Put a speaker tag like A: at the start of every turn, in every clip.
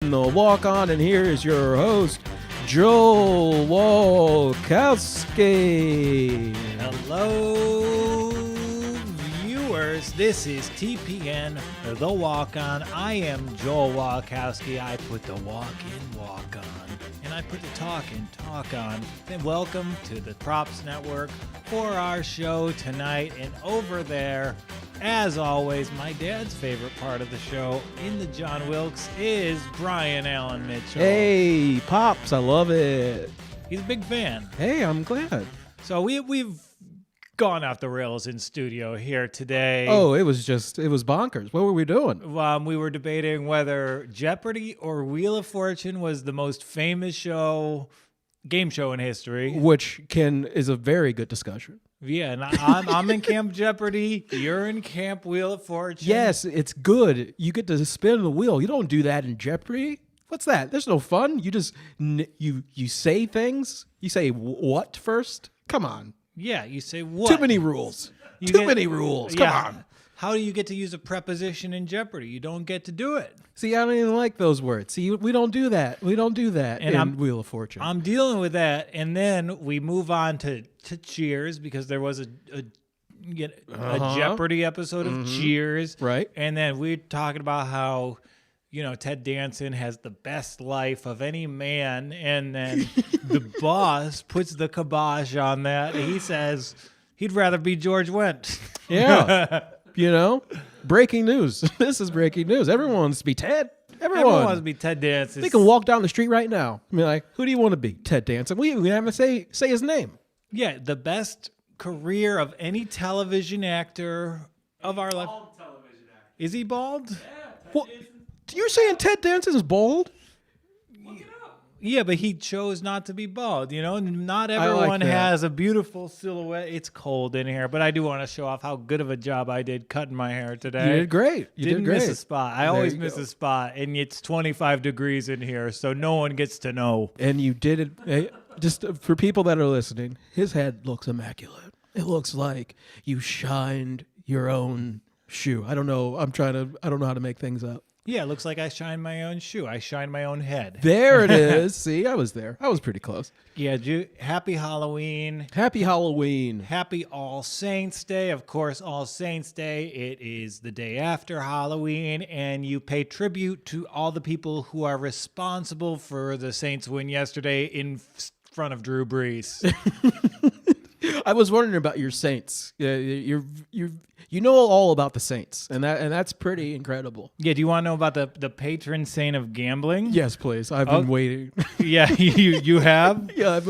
A: TPN The Walk On, and here is your host, Joel Walkowski.
B: Hello, viewers. This is TPN The Walk On. I am Joel Walkowski. I put the walk in, walk on, and I put the talk in, talk on. Then welcome to the Props Network for our show tonight. And over there, as always, my dad's favorite part of the show in the John Wilkes is Brian Allen Mitchell.
A: Hey, Pops, I love it.
B: He's a big fan.
A: Hey, I'm glad.
B: So we've gone off the rails in studio here today.
A: Oh, it was bonkers. What were we doing?
B: We were debating whether Jeopardy or Wheel of Fortune was the most famous game show in history.
A: Which is a very good discussion.
B: Yeah, and I'm in Camp Jeopardy. You're in Camp Wheel of Fortune.
A: Yes, it's good. You get to spin the wheel. You don't do that in Jeopardy. What's that? There's no fun. You just you say things. You say what first? Come on.
B: Yeah, you say what?
A: Too many rules. Many rules. Come on.
B: How do you get to use a preposition in Jeopardy? You don't get to do it.
A: See, I don't even like those words. See, we don't do that. We don't do that in Wheel of Fortune.
B: I'm dealing with that, and then we move on to Cheers because there was a Jeopardy episode of Cheers,
A: right?
B: And then we're talking about how Ted Danson has the best life of any man, and then the boss puts the kibosh on that. He says he'd rather be George Wendt.
A: Yeah. Breaking news. This is breaking news. Everyone wants to be Ted.
B: Everyone wants to be Ted Danson.
A: They can walk down the street right now. I mean, like, who do you want to be? Ted Danson. We have to say his name.
B: Yeah, the best career of any television actor of our life.
C: Bald television actor.
B: Is he bald?
C: Yeah.
A: Well, you're saying Ted Danson is bald?
C: Look it up.
B: Yeah, but he chose not to be bald. Not everyone has a beautiful silhouette. It's cold in here, but I do want to show off how good of a job I did cutting my hair today.
A: You did great.
B: Didn't miss a spot. I always miss a spot, and it's 25 degrees in here, so no one gets to know.
A: And you did it. Just for people that are listening, his head looks immaculate. It looks like you shined your own shoe. I don't know. I don't know how to make things up.
B: Yeah, it looks like I shine my own shoe. I shine my own head.
A: There it is. See, I was there. I was pretty close.
B: Yeah, happy Halloween.
A: Happy Halloween.
B: Happy All Saints Day. Of course, All Saints Day, it is the day after Halloween, and you pay tribute to all the people who are responsible for the Saints win yesterday in front of Drew Brees.
A: I was wondering about your Saints. You know all about the Saints, and that's pretty incredible.
B: Yeah, do you want to know about the patron saint of gambling?
A: Yes, please. I've been waiting.
B: Yeah, you have?
A: Yeah,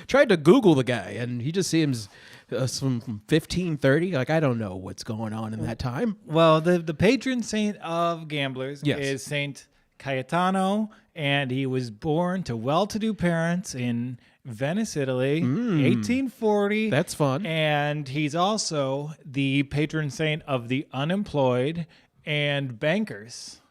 A: tried to Google the guy, and he just seems from 1530. Like, I don't know what's going on in that time.
B: Well, the patron saint of gamblers is Saint Cayetano, and he was born to well-to-do parents in Venice, Italy, 1840.
A: That's fun.
B: And he's also the patron saint of the unemployed and bankers.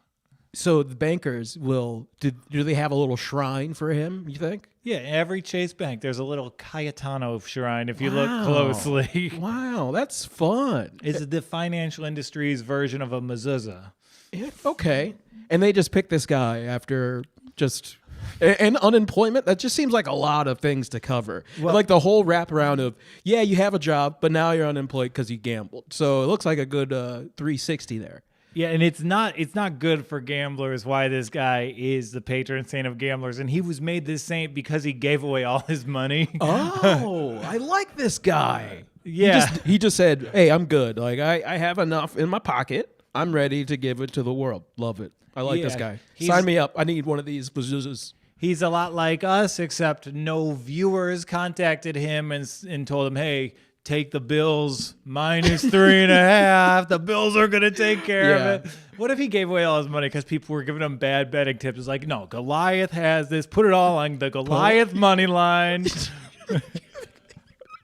A: So the bankers do they have a little shrine for him, you think?
B: Yeah, every Chase Bank, there's a little Cayetano shrine if you look closely.
A: Wow, that's fun.
B: It's the financial industry's version of a mezuzah.
A: Yeah, okay. And they just picked this guy after just... And unemployment, that just seems like a lot of things to cover. Well, like the whole wraparound of, yeah, you have a job, but now you're unemployed because you gambled. So it looks like a good 360 there.
B: Yeah, and it's not good for gamblers why this guy is the patron saint of gamblers. And he was made this saint because he gave away all his money.
A: Oh, I like this guy.
B: Yeah.
A: He just said, hey, I'm good. Like, I have enough in my pocket. I'm ready to give it to the world. Love it. I like this guy. Sign me up. I need one of these bazookas.
B: He's a lot like us, except no viewers contacted him and told him, hey, take the Bills minus 3.5. The Bills are going to take care of it. What if he gave away all his money because people were giving him bad betting tips? It's like, no, Goliath has this. Put it all on the Goliath money line.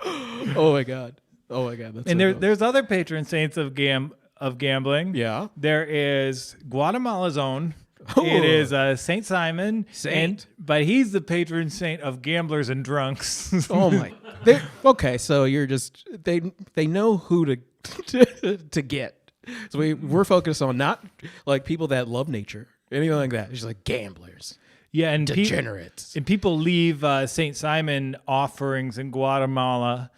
A: Oh, my God. That's
B: and there's other patron saints of gambling.
A: Yeah.
B: There is Guatemala's own. It is Saint Simon, but he's the patron saint of gamblers and drunks.
A: Oh my! Okay, so you're just they know who to get. So we're focused on not like people that love nature anything like that. It's just like gamblers,
B: Yeah, and
A: degenerates.
B: and people leave St. Simon offerings in Guatemala,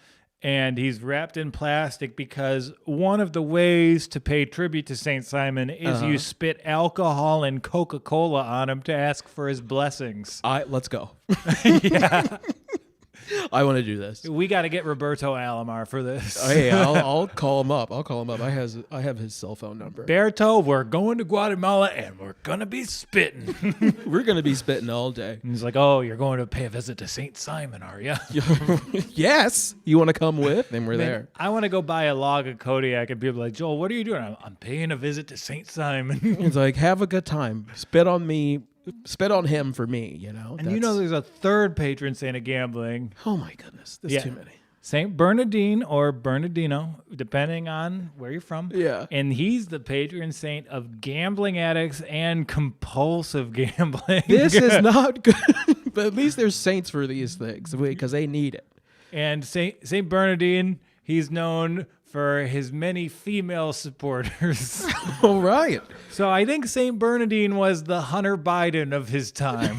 B: and he's wrapped in plastic because one of the ways to pay tribute to St. Simon is you spit alcohol and Coca-Cola on him to ask for his blessings.
A: Let's go.
B: Yeah.
A: I want to do this.
B: We got to get Roberto Alomar for this.
A: Hey, I'll call him up. I have his cell phone number.
B: Berto, we're going to Guatemala and we're going to be spitting.
A: We're gonna be spitting all day.
B: And he's like, oh, you're going to pay a visit to St. Simon, are you?
A: Yes, you want to come with? Then we're there.
B: I want to go buy a log of Kodiak and people are like, Joel, what are you doing? I'm paying a visit to St. Simon.
A: It's like, have a good time. Spit on me. Spit on him for me. You know.
B: And you know, there's a third patron saint of gambling,
A: Oh my goodness, there's too many.
B: Saint Bernardine or Bernardino, depending on where you're from.
A: Yeah.
B: And he's the patron saint of gambling addicts and compulsive gambling.
A: This is not good. But at least there's saints for these things because they need it.
B: And Saint Bernardine, he's known for his many female supporters.
A: All right.
B: So I think Saint Bernardine was the Hunter Biden of his time.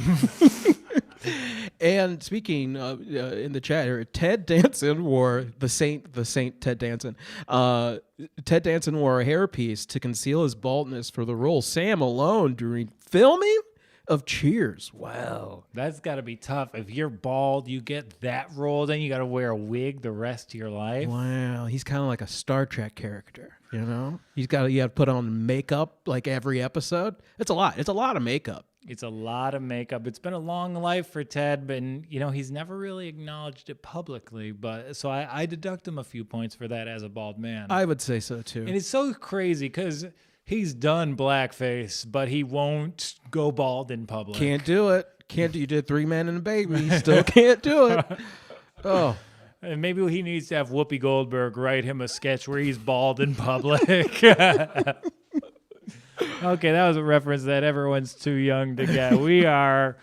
A: And speaking in the chat here, Ted Danson wore the Saint Ted Danson. Ted Danson wore a hairpiece to conceal his baldness for the role. Sam alone during filming of Cheers. Wow.
B: That's got to be tough. If you're bald, you get that role, then you got to wear a wig the rest of your life.
A: Wow. He's kind of like a Star Trek character, you know? You got to put on makeup like every episode. It's a lot. It's a lot of makeup.
B: It's a lot of makeup. It's been a long life for Ted, but he's never really acknowledged it publicly. But so I deduct him a few points for that as a bald man.
A: I would say so too.
B: And it's so crazy because he's done blackface, but he won't go bald in public.
A: Can't do it. Can't do. You did 3 Men and a Baby. You still can't do it. Oh.
B: And maybe he needs to have Whoopi Goldberg write him a sketch where he's bald in public. Okay, that was a reference that everyone's too young to get. We had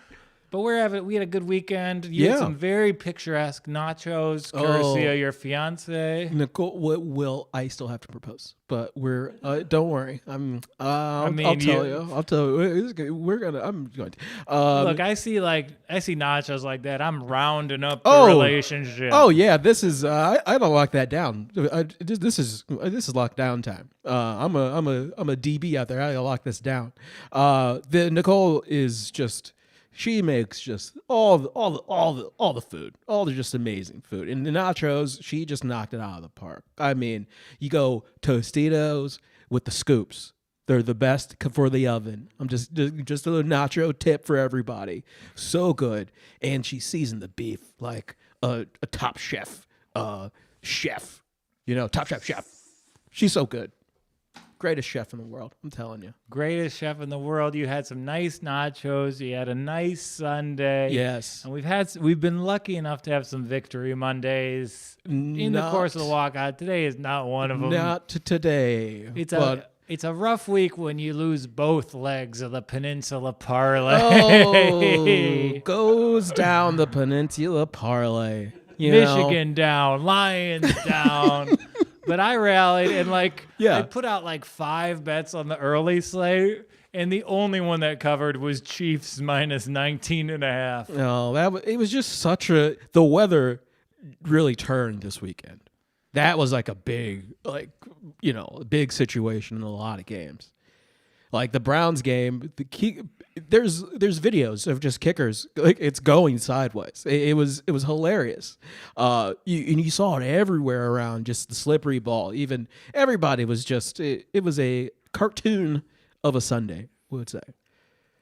B: a good weekend. You had some very picturesque nachos, courtesy of your fiance.
A: Nicole, will I still have to propose? But we're don't worry. I'll tell you. We're gonna. I'm going to.
B: Look, I see nachos like that. I'm rounding up the relationship.
A: Oh yeah, this is. I don't lock that down. This is lockdown time. I'm a DB out there. I gotta lock this down. The Nicole is just. She makes just all the food, all the just amazing food. And the nachos, she just knocked it out of the park. I mean, you go Tostitos with the scoops. They're the best for the oven. I'm just a little nacho tip for everybody. So good. And she seasoned the beef like a top chef, top chef. She's so good. Greatest chef in the world, I'm telling you.
B: Greatest chef in the world. You had some nice nachos. You had a nice Sunday.
A: Yes.
B: And we've been lucky enough to have some victory Mondays in the course of the walkout. Today is not one of them.
A: Not today.
B: It's a rough week when you lose both legs of the peninsula parlay.
A: Oh, goes down the peninsula parlay.
B: Michigan down, Lions down. But I rallied and I put out 5 bets on the early slate, and the only one that covered was Chiefs minus 19.5.
A: No, it was just the weather really turned this weekend. That was like a big, big situation in a lot of games. Like the Browns game, there's videos of just kickers it's going sideways. It was hilarious. You saw it everywhere around, just the slippery ball. Even everybody was just it was a cartoon of a Sunday, we would say.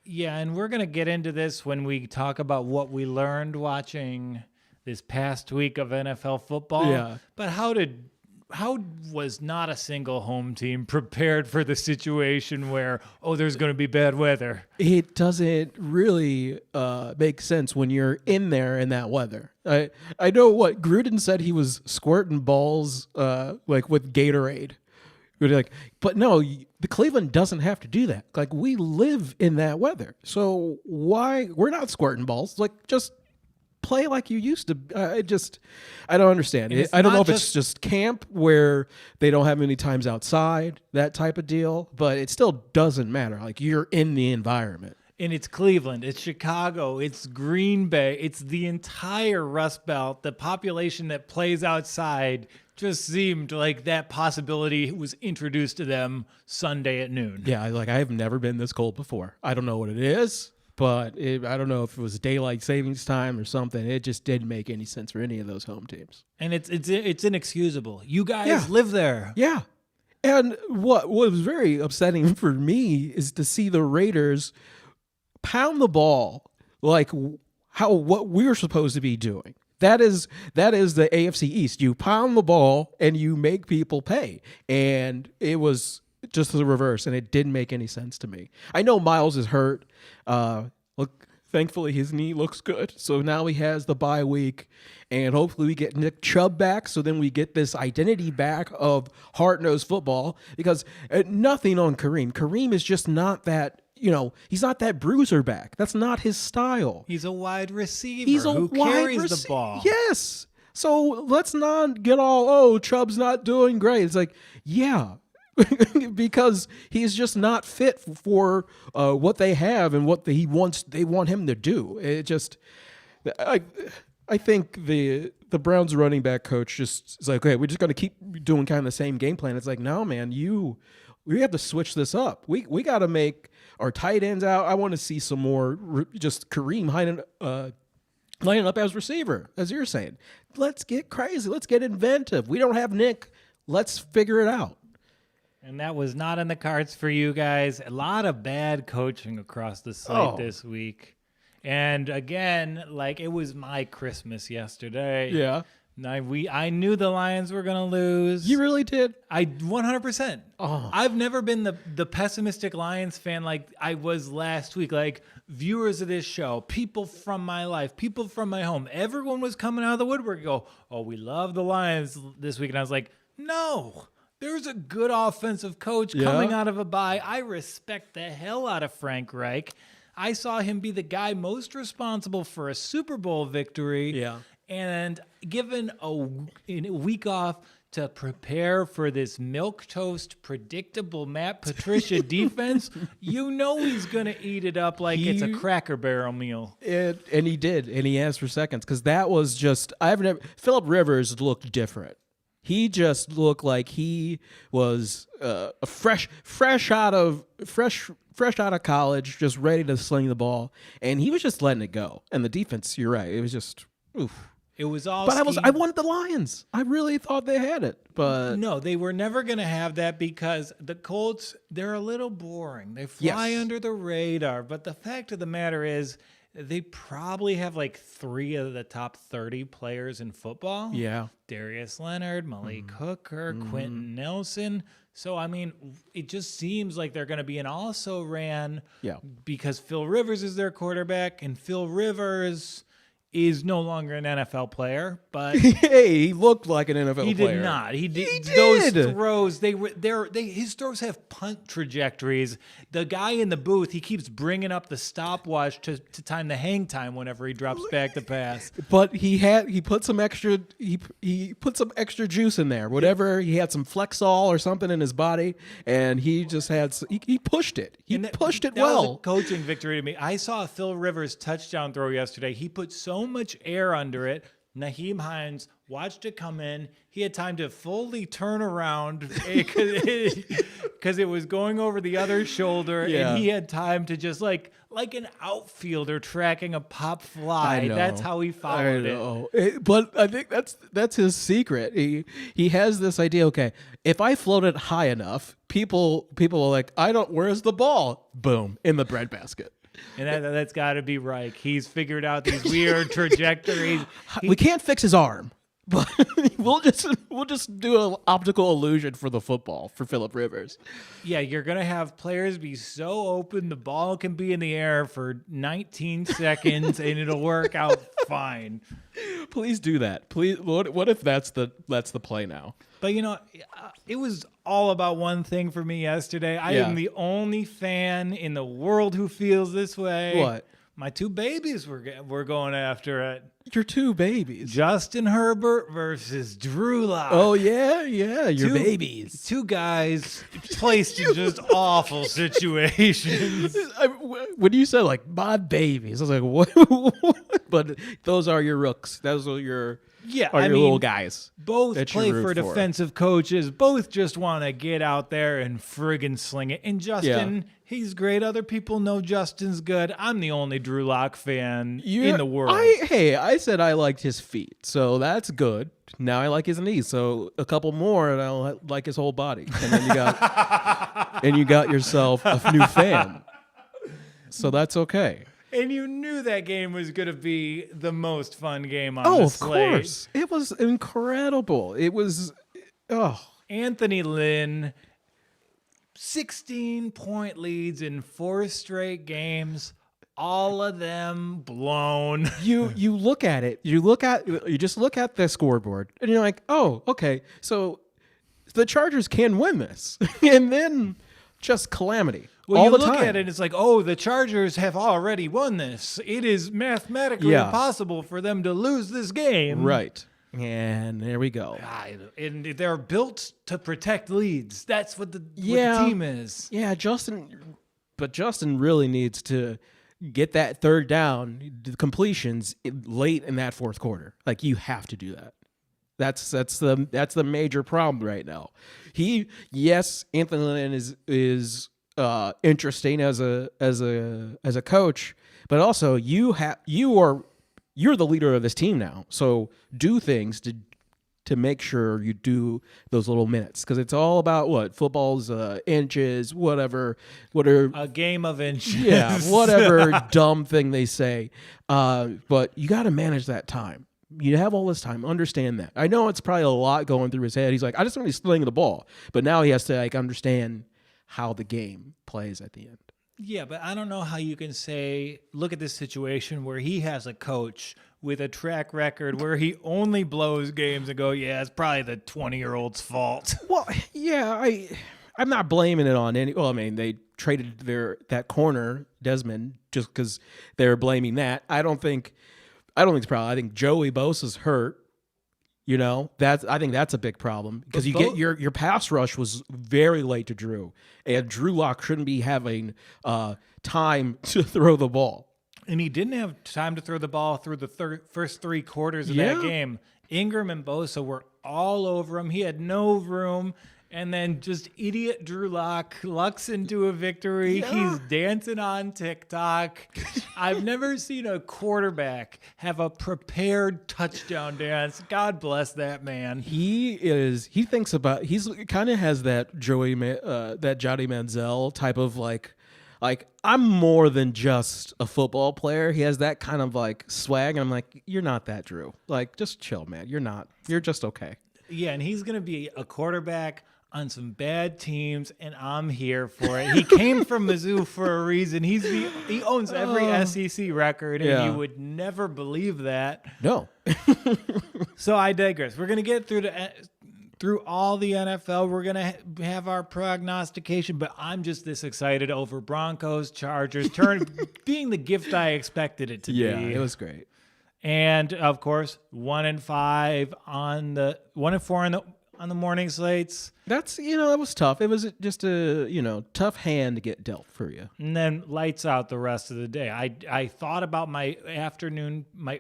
B: Yeah, and we're gonna get into this when we talk about what we learned watching this past week of NFL football.
A: Yeah,
B: but how was not a single home team prepared for the situation where, there's going to be bad weather?
A: It doesn't really make sense when you're in there in that weather. I know what Gruden said, he was squirting balls with Gatorade. But no, the Cleveland doesn't have to do that. We live in that weather. So why we're not squirting balls? Just play like you used to. I don't understand. I don't
B: not
A: know if it's just camp where they don't have any times outside, that type of deal, but it still doesn't matter. Like, you're in the environment.
B: And it's Cleveland, it's Chicago, it's Green Bay, it's the entire Rust Belt. The population that plays outside just seemed like that possibility was introduced to them Sunday at noon.
A: Yeah, I have never been this cold before. I don't know what it is, but I don't know if it was daylight savings time or something. It just didn't make any sense for any of those home teams.
B: And it's inexcusable. You guys live there.
A: Yeah. And what was very upsetting for me is to see the Raiders pound the ball like what we're supposed to be doing. That is the AFC East. You pound the ball and you make people pay. And it was just the reverse, and it didn't make any sense to me. I know Miles is hurt. Look, thankfully his knee looks good. So now he has the bye week, and hopefully we get Nick Chubb back, so then we get this identity back of hard-nosed football, because nothing on Kareem. Kareem is just not that. He's not that bruiser back. That's not his style.
B: He's a wide receiver who carries the ball.
A: Yes. So let's not get all, Chubb's not doing great. It's like, yeah, because he's just not fit for what they have and what they want him to do. It just, I think the Browns running back coach just is like, okay, we're just going to keep doing kind of the same game plan. It's like, no, man, we have to switch this up. We got to make our tight ends out. I want to see some more just Kareem lining up as receiver, as you're saying. Let's get crazy. Let's get inventive. We don't have Nick. Let's figure it out.
B: And that was not in the cards for you guys. A lot of bad coaching across the slate this week. And again, it was my Christmas yesterday.
A: Yeah.
B: I knew the Lions were going to lose.
A: You really did?
B: 100%.
A: Oh.
B: I've never been the pessimistic Lions fan like I was last week. Like, viewers of this show, people from my life, people from my home, everyone was coming out of the woodwork and go, oh, we love the Lions this week. And I was like, no, there's a good offensive coach coming out of a bye. I respect the hell out of Frank Reich. I saw him be the guy most responsible for a Super Bowl victory.
A: Yeah.
B: And given a week off to prepare for this milquetoast, predictable Matt Patricia defense, he's going to eat it up like it's a Cracker Barrel meal.
A: And he did, and he asked for seconds, because that was just Phillip Rivers looked different. He just looked like he was fresh out of college, just ready to sling the ball, and he was just letting it go. And the defense, you're right, it was just oof.
B: It was all.
A: But I wanted the Lions. I really thought they had it, but
B: no, they were never going to have that, because the Colts, they're a little boring. They fly under the radar. But the fact of the matter is, they probably have 3 of the top 30 players in football.
A: Yeah,
B: Darius Leonard, Malik Hooker, Quentin Nelson. So, it just seems like they're going to be an also-ran because Phil Rivers is their quarterback, and Phil Rivers is no longer an NFL player, but
A: hey, he looked like an NFL player.
B: He did not. He did. Those throws, his throws have punt trajectories. The guy in the booth, he keeps bringing up the stopwatch to time the hang time whenever he drops back the pass.
A: But he put some extra juice in there. Whatever, he had some Flexol or something in his body, and he just had he pushed it. Pushed it well.
B: That was a coaching victory to me. I saw a Phil Rivers touchdown throw yesterday. He put so much air under it. Naheem Hines watched it come in. He had time to fully turn around because it was going over the other shoulder, and he had time to just like an outfielder tracking a pop fly. That's how he followed it.
A: But I think that's his secret. He has this idea. Okay, if I float it high enough, people are like, where's the ball? Boom, in the breadbasket.
B: And that's got to be right. He's figured out these weird trajectories.
A: We can't fix his arm, but we'll just do an optical illusion for the football for Phillip Rivers.
B: Yeah, you're gonna have players be so open, the ball can be in the air for 19 seconds, and it'll work out fine.
A: Please do that. Please. What if that's the play now?
B: But it was all about one thing for me yesterday. I am the only fan in the world who feels this way.
A: What?
B: My two babies were going after it.
A: Your two babies.
B: Justin Herbert versus Drew Lock.
A: Oh, yeah, your babies.
B: Two guys placed in just awful situations.
A: When you said, like, my babies, I was like, what? But those are your rooks. Those are your, little guys.
B: Both play for defensive coaches. Both just want to get out there and friggin' sling it. And Justin, he's great. Other people know Justin's good. I'm the only Drew Lock fan in the world.
A: I said I liked his feet, so that's good. Now I like his knees, so a couple more, and I'll like his whole body. And then you got yourself a new fan. So that's okay.
B: And you knew that game was going to be the most fun game on the slate.
A: Oh, of course. It was incredible. It was,
B: Anthony Lynn, 16-point leads in 4 straight games, all of them blown.
A: You look at it, you just look at the scoreboard, and you're like, oh, okay, so the Chargers can win this. And then just calamity.
B: Well,
A: all
B: you
A: the
B: look
A: time.
B: at it, and it's like, oh, the Chargers have already won this. It is mathematically impossible for them to lose this game.
A: Right. And there we go.
B: And they're built to protect leads. That's what the team is.
A: Yeah, Justin really needs to get that third down, the completions late in that fourth quarter. Like, you have to do that. That's the major problem right now. Anthony Lynn is interesting as a coach, but also you're the leader of this team now. So do things to make sure you do those little minutes, because it's all about what football's inches, whatever
B: a game of inches.
A: Yeah, whatever dumb thing they say. But you got to manage that time. You have all this time. Understand that. I know it's probably a lot going through his head. He's like, I just want to be slinging the ball, but now he has to understand how the game plays at the end.
B: Yeah, but I don't know how you can say, look at this situation where he has a coach with a track record where he only blows games and go, yeah, it's probably the 20-year-old's fault.
A: Well, yeah, I'm not blaming it on any. Well, I mean, they traded that corner, Desmond, just because they're blaming that. I don't think it's probably. I think Joey Bosa's hurt. I think that's a big problem, because you get your pass rush was very late to Drew, and Drew Lock shouldn't be having time to throw the ball.
B: And he didn't have time to throw the ball through the first 3 quarters of that game. Ingram and Bosa were all over him. He had no room. And then just idiot Drew Lock lucks into a victory. Yeah. He's dancing on TikTok. I've never seen a quarterback have a prepared touchdown dance. God bless that man.
A: He kind of has that Johnny Manziel type of like I'm more than just a football player. He has that kind of like swag, and I'm like, you're not that, Drew. Like, just chill, man. You're not. You're just okay.
B: Yeah, and he's gonna be a quarterback on some bad teams, and I'm here for it. He came from Mizzou for a reason. He owns every SEC record, and you would never believe that.
A: No.
B: So I digress. We're gonna get through all the NFL. We're gonna have our prognostication, but I'm just this excited over Broncos, Chargers, being the gift I expected it to be.
A: Yeah, it was great.
B: And of course, 1-5 on the 1-4 on the morning slates.
A: That's, that was tough. It was just a, tough hand to get dealt for you.
B: And then lights out the rest of the day. I thought about my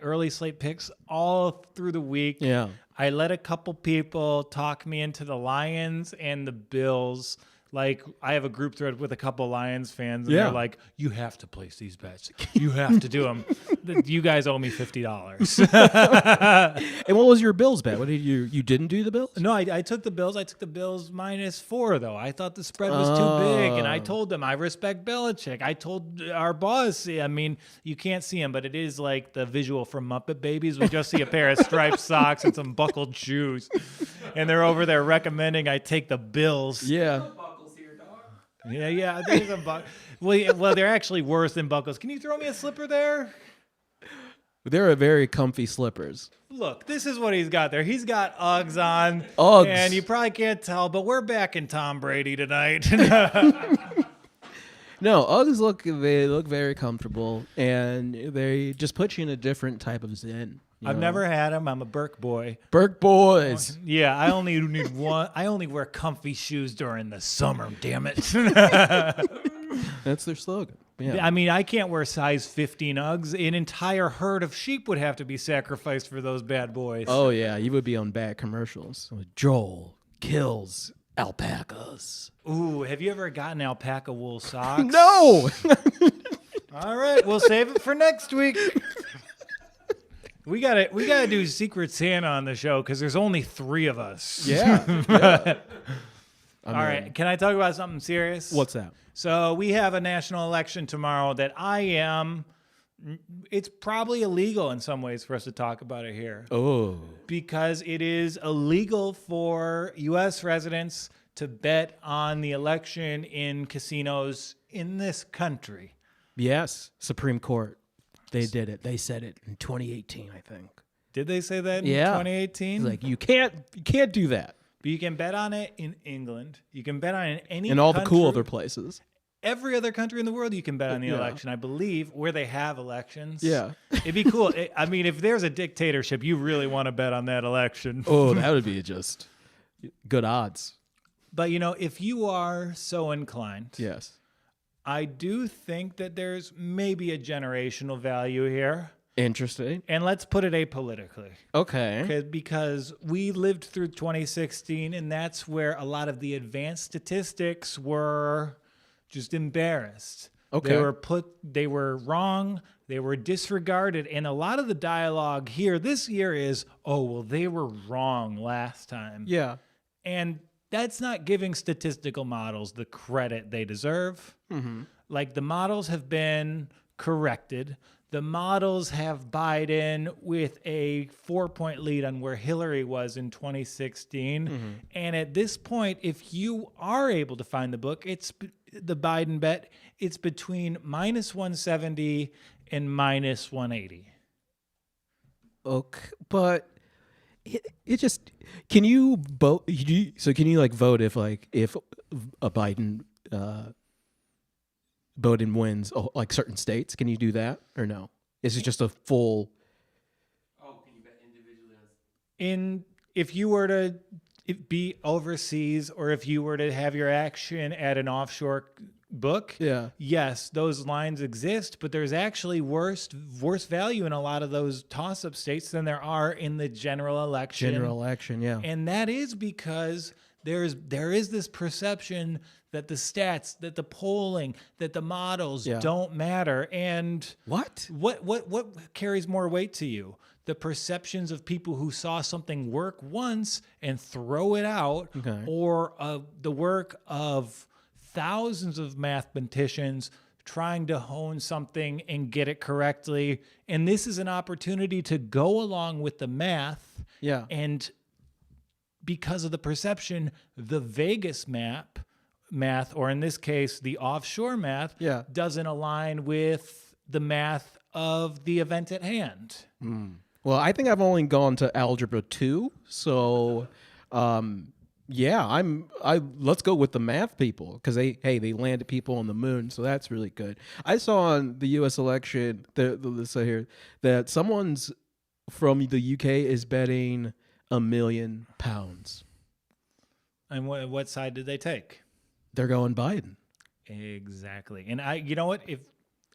B: early slate picks all through the week.
A: Yeah.
B: I let a couple people talk me into the Lions and the Bills. Like, I have a group thread with a couple Lions fans, and they're like, you have to place these bets. You have to do them. You guys owe me $50.
A: And what was your Bills bet? What did you didn't do the Bills?
B: No, I took the Bills. I took the Bills -4, though. I thought the spread was too big, and I told them I respect Belichick. I told our boss, I mean, you can't see him, but it is like the visual from Muppet Babies. We just see a pair of striped socks and some buckled shoes, and they're over there recommending I take the Bills.
A: Yeah.
B: Yeah, there's a buck. Well, they're actually worse than buckles. Can you throw me a slipper there?
A: They're very comfy slippers.
B: Look, this is what he's got there. He's got Uggs on.
A: Uggs.
B: And you probably can't tell, but we're back in Tom Brady tonight.
A: No, Uggs look very comfortable, and they just put you in a different type of zen.
B: I've never had them. I'm a Burke boy.
A: Burke boys.
B: Yeah, I only need one. I only wear comfy shoes during the summer. Damn it.
A: That's their slogan. Yeah.
B: I mean, I can't wear size 15 Uggs. An entire herd of sheep would have to be sacrificed for those bad boys.
A: Oh yeah, you would be on bad commercials. Joel kills alpacas.
B: Ooh, have you ever gotten alpaca wool socks?
A: No.
B: All right, we'll save it for next week. We gotta do Secret Santa on the show because there's only 3 of us.
A: Yeah.
B: All right, can I talk about something serious?
A: What's that?
B: So we have a national election tomorrow that it's probably illegal in some ways for us to talk about it here.
A: Oh.
B: Because it is illegal for U.S. residents to bet on the election in casinos in this country.
A: Yes, Supreme Court. They did it. They said it in 2018, I think.
B: Did they say that in
A: Yeah.
B: 2018?
A: Like you can't do that.
B: But you can bet on it in England. You can bet on it in any
A: In all the cool
B: country.
A: other places.
B: Every other country in the world, you can bet on the
A: Yeah.
B: election, I believe, where they have elections.
A: Yeah.
B: It'd be cool. I mean, if there's a dictatorship, you really want to bet on that election.
A: Oh, that would be just good odds.
B: But, if you are so inclined,
A: Yes.
B: I do think that there's maybe a generational value here.
A: Interesting.
B: And let's put it apolitically.
A: Okay.
B: Because we lived through 2016, and that's where a lot of the advanced statistics were just embarrassed.
A: Okay.
B: They were wrong, they were disregarded, and a lot of the dialogue here this year is, oh, well, they were wrong last time.
A: Yeah.
B: And that's not giving statistical models the credit they deserve.
A: Mm-hmm.
B: Like, the models have been corrected. The models have Biden with a 4-point lead on where Hillary was in 2016.
A: Mm-hmm.
B: And at this point, if you are able to find the book, it's the Biden bet. It's between minus 170 and minus 180.
A: Okay, but it just can you vote? So can you vote if a Biden Biden wins certain states? Can you do that or no? Is it just a full?
C: Oh, can you bet individually?
B: If you were to be overseas, or if you were to have your action at an offshore book,
A: Yeah.
B: yes, those lines exist, but there's actually worse value in a lot of those toss-up states than there are in the general election.
A: Yeah.
B: And that is because there is this perception that the stats, that the polling, that the models don't matter. And
A: What?
B: what carries more weight to you? The perceptions of people who saw something work once and throw it out,
A: Okay.
B: or the work of thousands of mathematicians trying to hone something and get it correctly. And this is an opportunity to go along with the math.
A: Yeah.
B: And because of the perception, the Vegas math, or in this case, the offshore math, doesn't align with the math of the event at hand.
A: Well, I think I've only gone to Algebra 2, so let's go with the math people, because they landed people on the moon, so that's really good. I saw on the U.S. election that someone's from the U.K. is betting £1 million.
B: And what side did they take?
A: They're going Biden.
B: Exactly. And you know what? If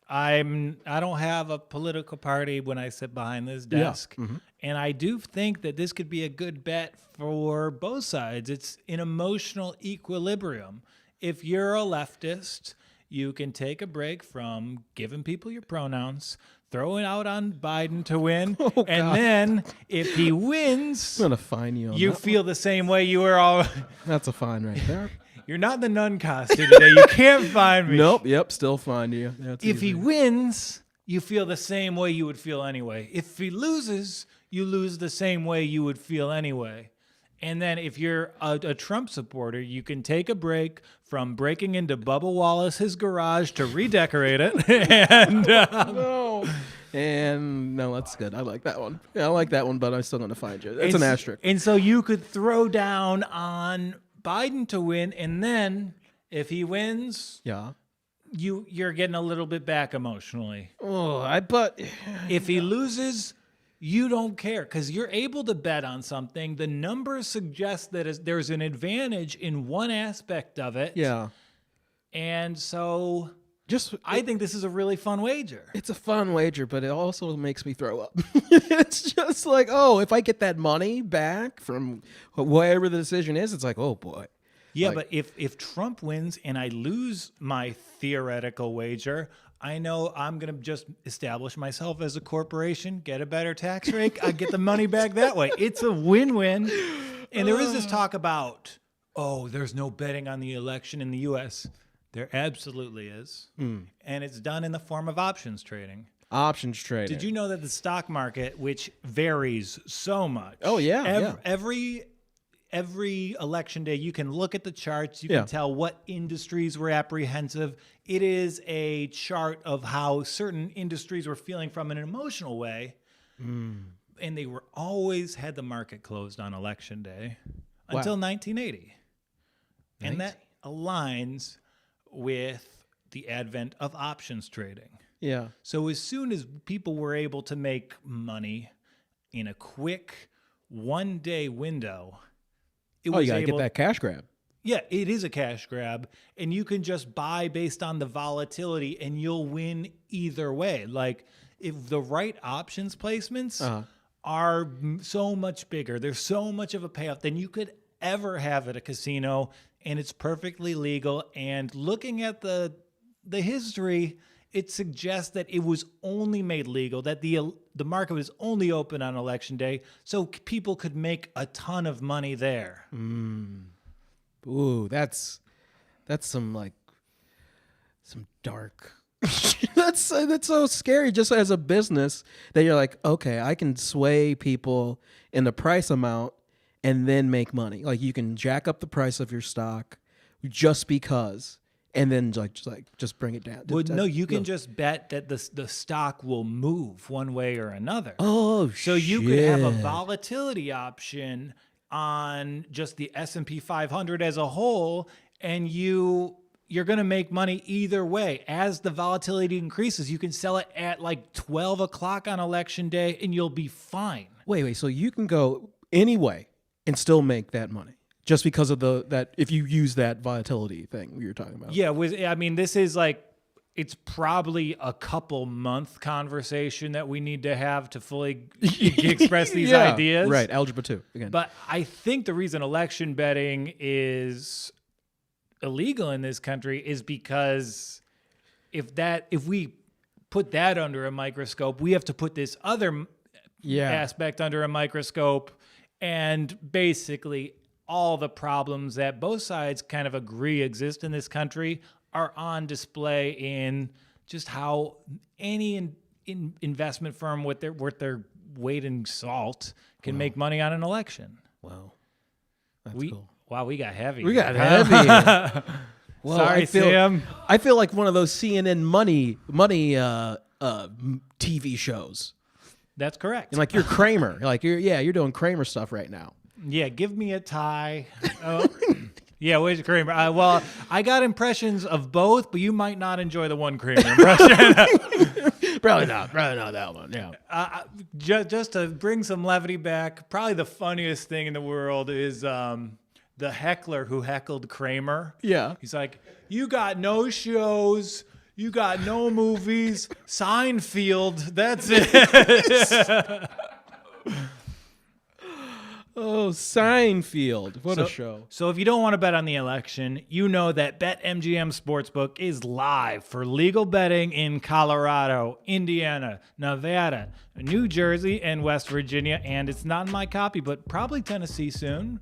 B: I don't have a political party when I sit behind this desk.
A: Mm-hmm.
B: And I do think that this could be a good bet for both sides. It's an emotional equilibrium. If you're a leftist, you can take a break from giving people your pronouns, throw it out on Biden to win, and then if he wins,
A: I'm going to fine you on
B: you
A: that
B: feel the same way you were all...
A: That's a fine right there.
B: You're not in the nun costume today. You can't find me.
A: Nope. Yep. Still fine you. That's
B: If
A: easy.
B: he wins, you feel the same way you would feel anyway. If he loses, you lose the same way you would feel anyway. And then if you're a Trump supporter, you can take a break from breaking into Bubba Wallace's garage to redecorate it. And
A: no, that's good. I like that one. Yeah, I like that one, but I'm still going to find you. It's an asterisk.
B: And so you could throw down on Biden to win, and then if he wins, you're getting a little bit back emotionally.
A: But
B: if he loses, you don't care because you're able to bet on something. The numbers suggest that there's an advantage in one aspect of it.
A: Yeah.
B: And so I think this is a really fun wager.
A: It's a fun wager, but it also makes me throw up. It's just like, if I get that money back from whatever the decision is, it's like, oh boy.
B: Yeah,
A: like,
B: but if Trump wins and I lose my theoretical wager, I know I'm going to just establish myself as a corporation, get a better tax rate, I get the money back that way. It's a win-win. And there is this talk about, there's no betting on the election in the U.S. There absolutely is. And it's done in the form of options trading.
A: Options trading.
B: Did you know that the stock market, which varies so much.
A: Oh, yeah.
B: Every election day, you can look at the charts. You can tell what industries were apprehensive. It is a chart of how certain industries were feeling from an emotional way. And they were always had the market closed on election day until 1980. And that aligns with the advent of options trading.
A: Yeah.
B: So as soon as people were able to make money in a quick one-day window,
A: you got to get that cash grab.
B: Yeah, it is a cash grab, and you can just buy based on the volatility, and you'll win either way. Like, if the right options placements are so much bigger, there's so much of a payoff than you could ever have at a casino, and it's perfectly legal. And looking at the history, it suggests that it was only made legal, that the market was only open on election day, so people could make a ton of money there.
A: Ooh, that's some dark. That's so scary. Just as a business, that you're like, okay, I can sway people in the price amount and then make money. Like, you can jack up the price of your stock just because. And then just bring it down.
B: Well, no, you can just bet that the stock will move one way or another.
A: Oh,
B: so you could have a volatility option on just the S&P 500 as a whole, and you're going to make money either way. As the volatility increases, you can sell it at like 12 o'clock on election day, and you'll be fine.
A: Wait. So you can go any way and still make that money? Just because of that, if you use that volatility thing we were talking about.
B: Yeah, this is like, it's probably a couple month conversation that we need to have to fully express these ideas.
A: Right, Algebra 2 again.
B: But I think the reason election betting is illegal in this country is because if we put that under a microscope, we have to put this other aspect under a microscope, and basically all the problems that both sides kind of agree exist in this country are on display in just how any investment firm worth their weight in salt can make money on an election.
A: Wow. That's cool.
B: Wow, we got heavy.
A: We got heavy. Well,
B: sorry, Sam.
A: I feel like one of those CNN money TV shows.
B: That's correct.
A: And like, you're Kramer. You're doing Kramer stuff right now.
B: Yeah, give me a tie. Yeah, where's Kramer? Well, I got impressions of both, but you might not enjoy the one Kramer impression.
A: Probably not that one. Yeah.
B: Just to bring some levity back, probably the funniest thing in the world is the heckler who heckled Kramer.
A: Yeah.
B: He's like, "You got no shows. You got no movies. Seinfeld. That's it."
A: Oh, Seinfeld. What a show.
B: So if you don't want to bet on the election, you know that BetMGM Sportsbook is live for legal betting in Colorado, Indiana, Nevada, New Jersey, and West Virginia. And it's not in my copy, but probably Tennessee soon.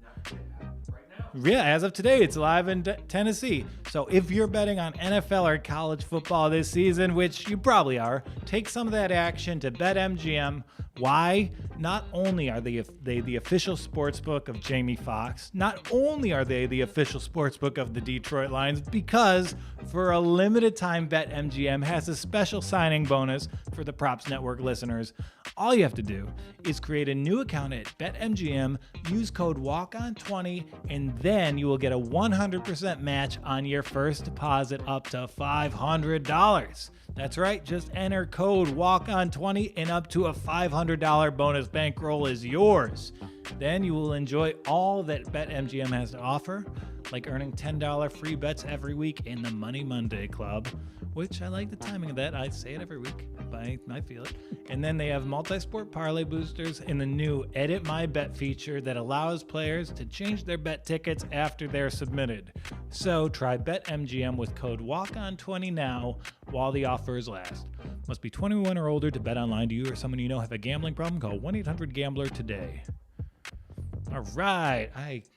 B: Yeah, as of today, it's live in Tennessee. So if you're betting on NFL or college football this season, which you probably are, take some of that action to BetMGM. Why? Not only are they the official sportsbook of Jamie Foxx, not only are they the official sportsbook of the Detroit Lions, because for a limited time, BetMGM has a special signing bonus for the Props Network listeners. All you have to do is create a new account at BetMGM, use code WALKON20, and then you will get a 100% match on your first deposit up to $500. That's right, just enter code WALKON20 and up to a $500 bonus bankroll is yours. Then you will enjoy all that BetMGM has to offer, like earning $10 free bets every week in the Money Monday Club, which I like the timing of that. I say it every week, but I feel it. And then they have multi-sport parlay boosters and the new Edit My Bet feature that allows players to change their bet tickets after they're submitted. So try BetMGM with code WALKON20 now while the offers last. Must be 21 or older to bet online. Do you or someone you know have a gambling problem? Call 1-800-GAMBLER today. All right.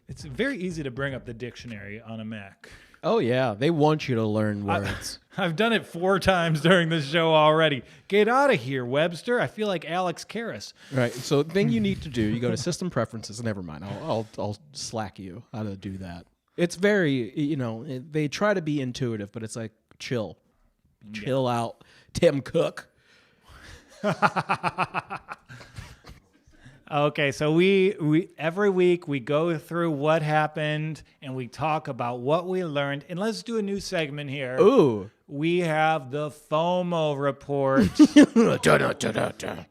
B: It's very easy to bring up the dictionary on a Mac.
A: Oh, yeah. They want you to learn words.
B: I've done it 4 times during the show already. Get out of here, Webster. I feel like Alex Karras.
A: Right. So the thing you need to do, you go to System Preferences. Never mind. I'll slack you how to do that. It's very, they try to be intuitive, but it's like chill. Chill out, Tim Cook.
B: Okay, so we every week we go through what happened and we talk about what we learned. And let's do a new segment here.
A: Ooh.
B: We have the FOMO Report.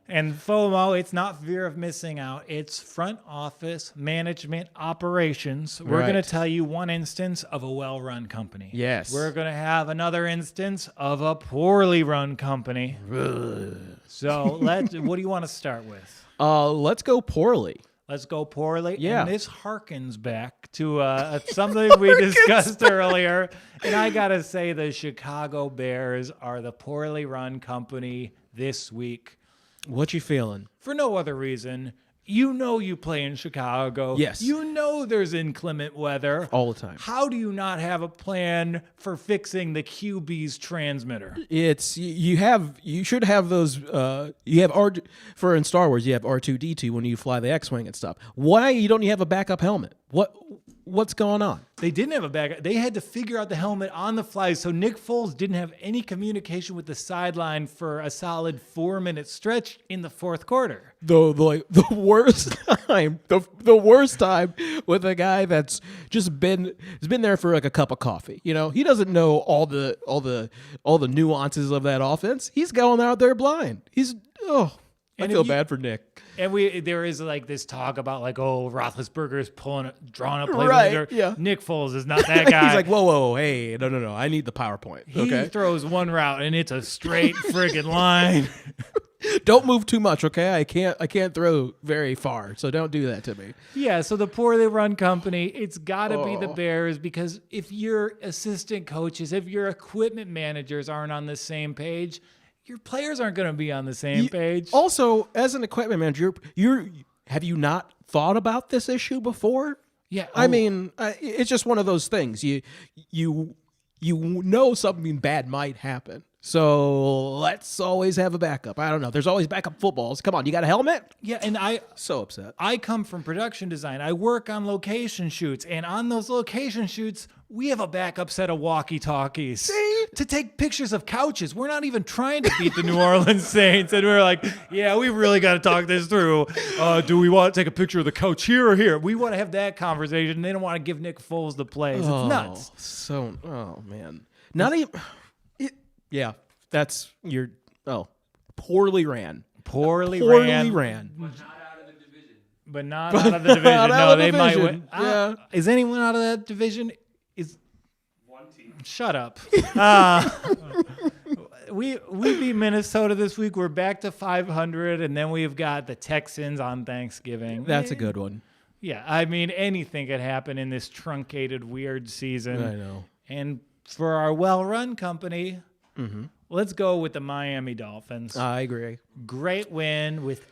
B: And FOMO, it's not fear of missing out. It's front office management operations. We're going to tell you one instance of a well-run company.
A: Yes.
B: We're going to have another instance of a poorly run company. So what do you want to start with?
A: Let's go poorly.
B: Let's go poorly.
A: Yeah.
B: And this harkens back to something we discussed earlier. And I got to say, the Chicago Bears are the poorly run company this week.
A: What you feeling?
B: For no other reason. You play in Chicago.
A: Yes.
B: There's inclement weather.
A: All the time.
B: How do you not have a plan for fixing the QB's transmitter?
A: It's you should have those you have in Star Wars you have R2D2 when you fly the X-Wing and stuff. Why you don't you have a backup helmet? What's going on?
B: They didn't have a backup. They had to figure out the helmet on the fly. So Nick Foles didn't have any communication with the sideline for a solid 4-minute stretch in the fourth quarter.
A: The worst time with a guy that's just been there for like a cup of coffee. He doesn't know all the nuances of that offense. He's going out there blind. I feel bad for Nick.
B: And there is like this talk about like, Roethlisberger is drawing up plays.
A: Right, yeah.
B: Nick Foles is not that guy.
A: He's like, whoa, hey, no, I need the PowerPoint.
B: He
A: okay?
B: throws one route and it's a straight friggin' line.
A: Don't move too much, okay? I can't throw very far, so don't do that to me.
B: Yeah, so the poorly run company, it's got to be the Bears, because if your assistant coaches, if your equipment managers aren't on the same page, your players aren't going to be on the same page.
A: Also, as an equipment manager, have you not thought about this issue before?
B: Yeah.
A: I mean, it's just one of those things. You know something bad might happen. So let's always have a backup. I don't know. There's always backup footballs. Come on, you got a helmet?
B: Yeah, and
A: so upset.
B: I come from production design. I work on location shoots, and on those location shoots, we have a backup set of walkie-talkies.
A: See?
B: To take pictures of couches. We're not even trying to beat the New Orleans Saints, and we're like, yeah, we really got to talk this through. Do we want to take a picture of the couch here or here? We want to have that conversation. They don't want to give Nick Foles the plays. It's nuts.
A: Man. Not even... Yeah, that's poorly ran.
B: Poorly
A: ran.
C: But not out of the division.
B: No, they might win.
A: Yeah.
B: Is anyone out of that division?
C: One team.
B: Shut up. We beat Minnesota this week. We're back to 500, and then we've got the Texans on Thanksgiving.
A: That's a good one.
B: Yeah, I mean, anything could happen in this truncated, weird season.
A: I know.
B: And for our well-run company... Mm-hmm. Let's go with the Miami Dolphins.
A: I agree.
B: Great win with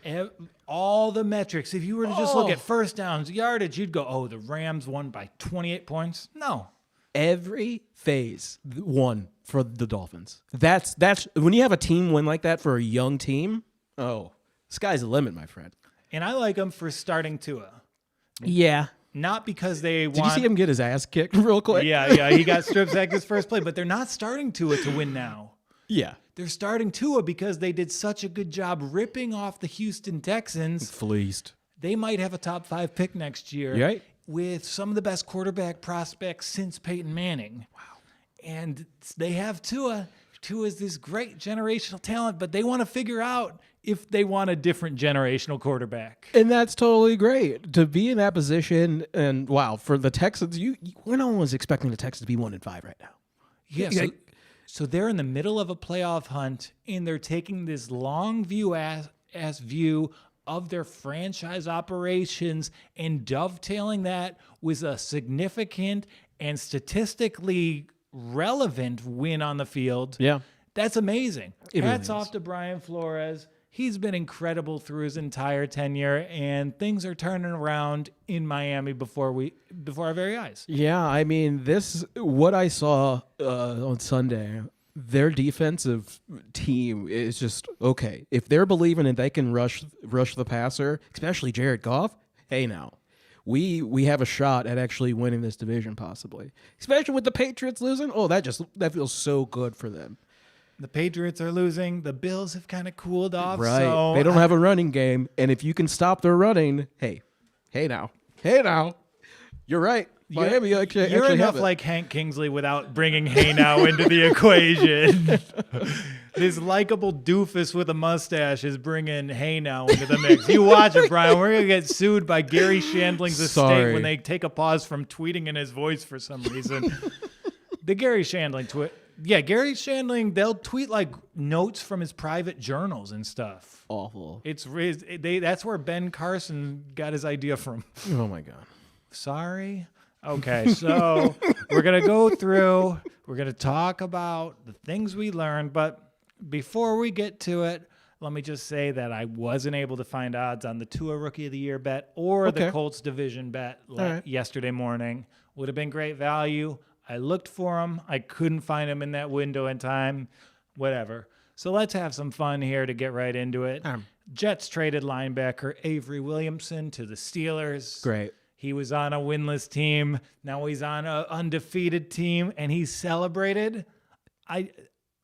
B: all the metrics. If you were to just look at first downs, yardage, you'd go, the Rams won by 28 points. No.
A: Every phase won for the Dolphins. That's when you have a team win like that for a young team, sky's the limit, my friend.
B: And I like them for starting Tua.
A: Yeah.
B: Not because they want...
A: Did you see him get his ass kicked real quick?
B: Yeah, he got strip sacked his first play, but they're not starting Tua to win now.
A: Yeah.
B: they're starting Tua because they did such a good job ripping off the Houston Texans.
A: Fleeced.
B: They might have a top 5 pick next year.
A: Right.
B: With some of the best quarterback prospects since Peyton Manning. Wow. And they have Tua. Tua is this great generational talent, but they want to figure out if they want a different generational quarterback.
A: And that's totally great. To be in that position, and wow, for the Texans, we're no one's expecting the Texans to be 1-5 right now.
B: Yeah, so they're in the middle of a playoff hunt, and they're taking this long view view of their franchise operations and dovetailing that with a significant and statistically relevant win on the field.
A: Yeah.
B: That's amazing.
A: It
B: Hats
A: really
B: off to Brian Flores. He's been incredible through his entire tenure, and things are turning around in Miami before our very eyes.
A: Yeah, I mean, what I saw on Sunday, their defensive team is just okay. If they're believing that they can rush the passer, especially Jared Goff, hey now, we have a shot at actually winning this division possibly. Especially with the Patriots losing. Oh, that feels so good for them.
B: The Patriots are losing. The Bills have kind of cooled off.
A: Right.
B: So
A: they don't have a running game, and if you can stop their running, hey now. You're right. Miami actually
B: you're enough
A: have it.
B: like Hank Kingsley without bringing Hey Now into the equation. This likable doofus with a mustache is bringing Hey Now into the mix. You watch it, Brian. We're going to get sued by Gary Shandling's estate when they take a pause from tweeting in his voice for some reason. The Gary Shandling tweet. Yeah, Gary Shandling, they'll tweet like notes from his private journals and stuff.
A: Awful.
B: That's where Ben Carson got his idea from.
A: Oh, my God.
B: Sorry. Okay, so we're going to go through, we're going to talk about the things we learned, but before we get to it, let me just say that I wasn't able to find odds on the Tua Rookie of the Year bet or the Colts division bet yesterday morning. Would have been great value. I looked for them. I couldn't find them in that window in time. Whatever. So let's have some fun here to get right into it. Jets traded linebacker Avery Williamson to the Steelers.
A: Great.
B: He was on a winless team. Now he's on an undefeated team, and he celebrated.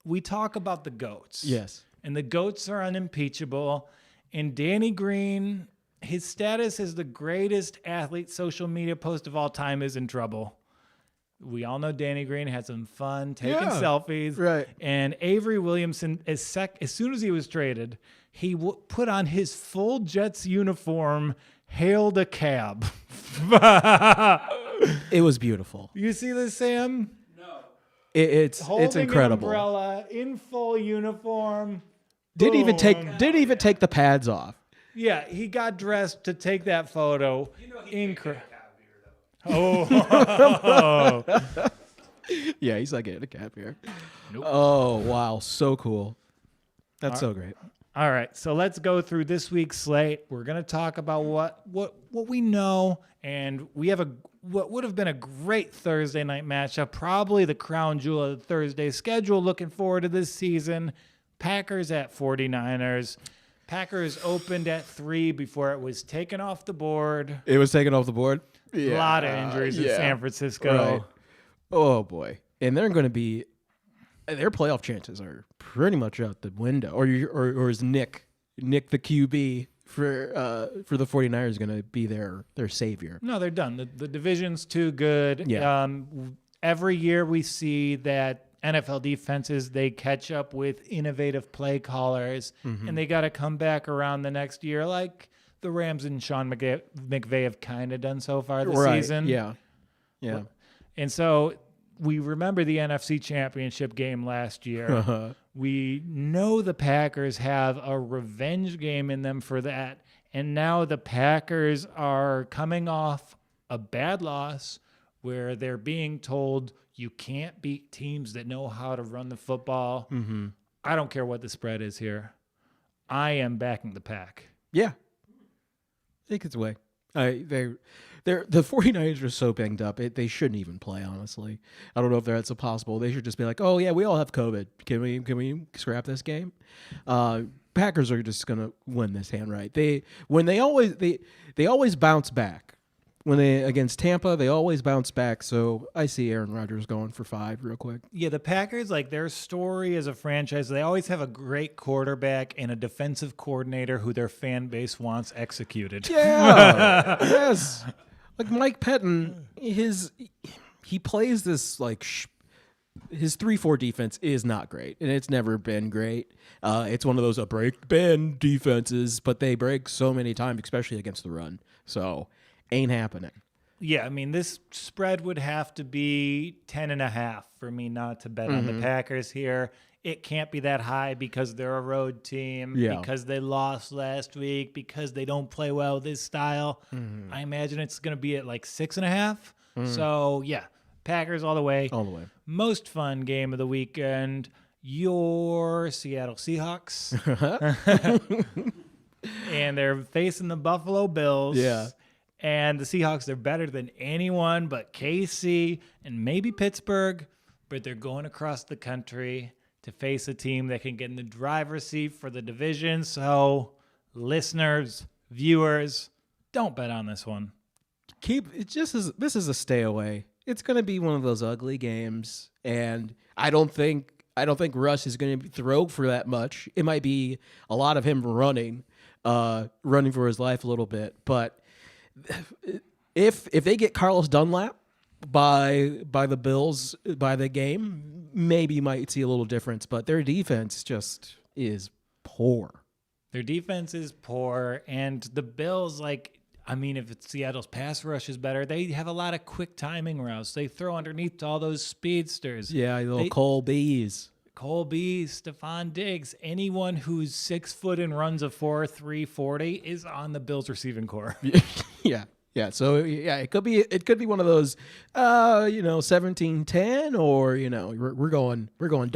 B: We talk about the GOATs.
A: Yes.
B: And the GOATs are unimpeachable. And Danny Green, his status as the greatest athlete social media post of all time is in trouble. We all know Danny Green had some fun taking selfies.
A: Right.
B: And Avery Williamson, as soon as he was traded, he put on his full Jets uniform, hailed a cab.
A: It was beautiful.
B: You see this, Sam?
C: No.
A: It's incredible.
B: An umbrella in full uniform.
A: Didn't even take the pads off.
B: Yeah, he got dressed to take that photo.
C: You know he
B: Oh.
A: Yeah, he's like getting a cap here.
B: Nope.
A: Oh, wow. So cool. That's so great.
B: All right, so let's go through this week's slate. We're going to talk about what we know, and we have what would have been a great Thursday night matchup, probably the crown jewel of the Thursday schedule. Looking forward to this season. Packers at 49ers. Packers opened at 3 before it was taken off the board.
A: It was taken off the board? Yeah.
B: A lot of injuries in San Francisco.
A: Right. Oh, boy. And they're going to be – their playoff chances are pretty much out the window. Or is Nick the QB for the 49ers going to be their savior?
B: No, they're done. The division's too good.
A: Yeah.
B: Every year we see that NFL defenses, they catch up with innovative play callers, and they got to come back around the next year like the Rams and Sean McVay have kind of done so far this season.
A: Yeah.
B: And so we remember the NFC Championship game last year. We know the Packers have a revenge game in them for that. And now the Packers are coming off a bad loss where they're being told you can't beat teams that know how to run the football. I don't care what the spread is here. I am backing the Pack.
A: Yeah. I think it's away. The 49ers are so banged up. They shouldn't even play, honestly. I don't know if that's possible. They should just be like, oh, yeah, we all have COVID. Can we scrap this game? Packers are just going to win this hand right. They always bounce back when they against Tampa, they always bounce back. So I see Aaron Rodgers going for 5 real quick.
B: Yeah, the Packers, like their story as a franchise, they always have a great quarterback and a defensive coordinator who their fan base wants executed.
A: Yeah, yes. Like Mike Pettin, he plays this like his 3-4 defense is not great, and it's never been great. It's one of those break bend defenses, but they break so many times, especially against the run. So ain't happening.
B: Yeah, I mean, this spread would have to be 10.5 for me not to bet on the Packers here. It can't be that high because they're a road team, because they lost last week, because they don't play well with this style. I imagine it's going to be at like 6.5. So, yeah, Packers all the way.
A: All the way.
B: Most fun game of the weekend, your Seattle Seahawks. And they're facing the Buffalo Bills.
A: Yeah.
B: And the Seahawks, they're better than anyone but KC and maybe Pittsburgh, but they're going across the country to face a team that can get in the driver's seat for the division. So, listeners, viewers, don't bet on this one.
A: This is a stay away. It's going to be one of those ugly games, and I don't think Russ is going to throw for that much. It might be a lot of him running for his life a little bit, but if they get Carlos Dunlap by the Bills by the game, maybe you might see a little difference. But their defense just is poor.
B: Their defense is poor, and the Bills, if Seattle's pass rush is better, they have a lot of quick timing routes. They throw underneath all those speedsters.
A: Yeah, little Cole Bees,
B: Stephon Diggs, anyone who's 6 foot and runs a 4.3 40 is on the Bills receiving core.
A: Yeah. So it could be one of those 17-10 or we're going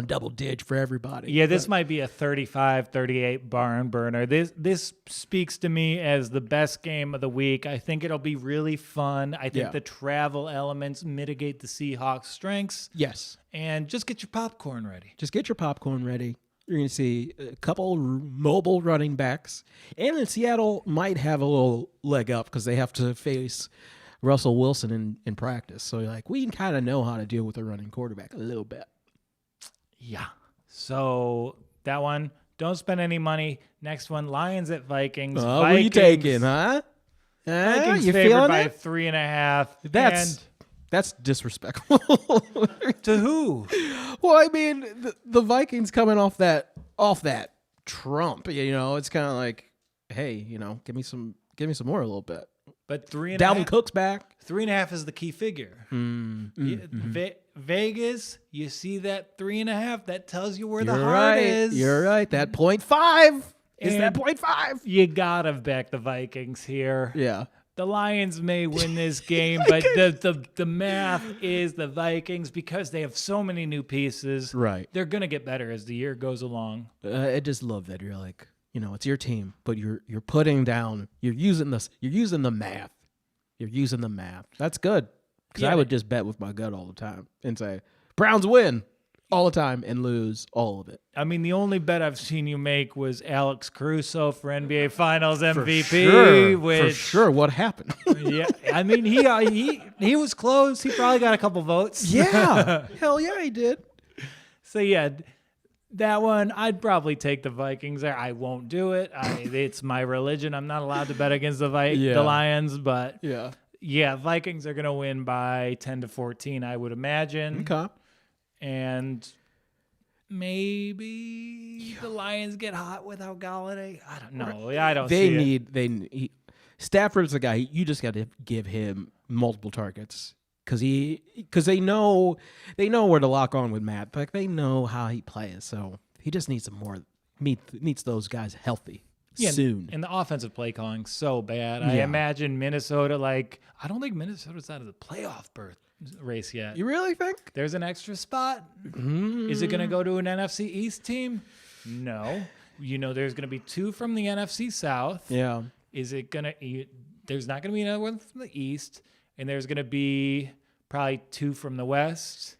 A: double dig for everybody.
B: Yeah, this might be a 35-38 barn burner. This speaks to me as the best game of the week. I think it'll be really fun. I think the travel elements mitigate the Seahawks' strengths.
A: Yes.
B: And just get your popcorn ready.
A: You're going to see a couple mobile running backs. And then Seattle might have a little leg up because they have to face Russell Wilson in practice. So we kind of know how to deal with a running quarterback a little bit.
B: Yeah. So that one, don't spend any money. Next one, Lions at Vikings.
A: What are you taking, huh?
B: Vikings
A: you
B: favored
A: feeling
B: by
A: it?
B: 3.5.
A: That's disrespectful.
B: To who?
A: Well, I mean, the Vikings coming off that Trump, it's kind of like, hey, give me some more a little bit.
B: But 3.5.
A: Dalvin Cook's back.
B: 3.5 is the key figure. Vegas, you see that 3.5? That tells you where the heart is.
A: You're right. That 0.5 is that 0.5.
B: You gotta back the Vikings here.
A: Yeah.
B: The Lions may win this game, but the math is the Vikings because they have so many new pieces.
A: Right.
B: They're going to get better as the year goes along.
A: I just love that you're like, it's your team, but you're putting down, you're using the math. You're using the math. That's good because I would just bet with my gut all the time and say Browns win all the time and lose all of it.
B: I mean, the only bet I've seen you make was Alex Caruso for NBA Finals MVP.
A: For sure. What happened?
B: Yeah, I mean, he was close. He probably got a couple votes.
A: Yeah. Hell yeah, he did.
B: So, yeah, that one, I'd probably take the Vikings there. I won't do it. It's my religion. I'm not allowed to bet against the Lions, but yeah, Vikings are going to win by 10-14, I would imagine.
A: Okay.
B: And maybe the Lions get hot without Galladay. I don't know. I don't see it.
A: Stafford's the guy. You just got to give him multiple targets because they know where to lock on with Matt. Like they know how he plays. So he just needs some more. Needs those guys healthy soon.
B: And the offensive play calling so bad. Yeah. I imagine Minnesota. I don't think Minnesota's out of the playoff berth race yet.
A: You really think?
B: There's an extra spot? Is it going to go to an NFC East team? No. There's going to be 2 from the NFC South.
A: Yeah.
B: Is it going to there's not going to be another one from the East, and there's going to be probably 2 from the West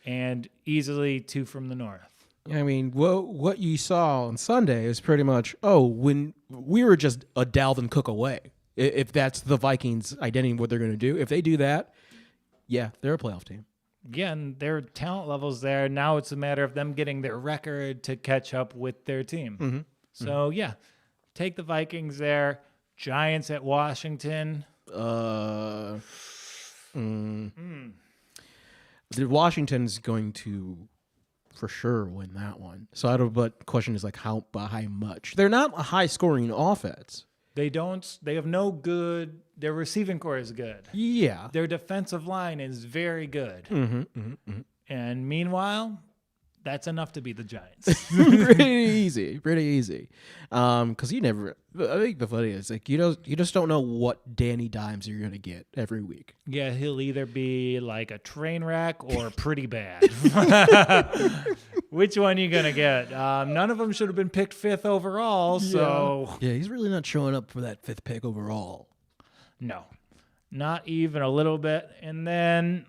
B: and easily 2 from the North.
A: I mean, what you saw on Sunday is pretty much, when we were just a Dalvin Cook away. If that's the Vikings' identity, what they're going to do. If they do that, yeah, they're a playoff team.
B: Yeah, and their talent level's there. Now it's a matter of them getting their record to catch up with their team.
A: Mm-hmm.
B: So, yeah, take the Vikings there. Giants at Washington.
A: Washington's going to, for sure, win that one. So, but question is, like, how much? They're not a high-scoring offense.
B: They have no good. Their receiving core is good.
A: Yeah.
B: Their defensive line is very good.
A: Mm-hmm.
B: And meanwhile, that's enough to beat the Giants.
A: Pretty easy. Because I think the funny is, like, you just don't know what Danny Dimes you're going to get every week.
B: Yeah, he'll either be like a train wreck or pretty bad. Which one are you going to get? None of them should have been picked 5th overall, so...
A: Yeah, he's really not showing up for that 5th pick overall.
B: No, not even a little bit. And then,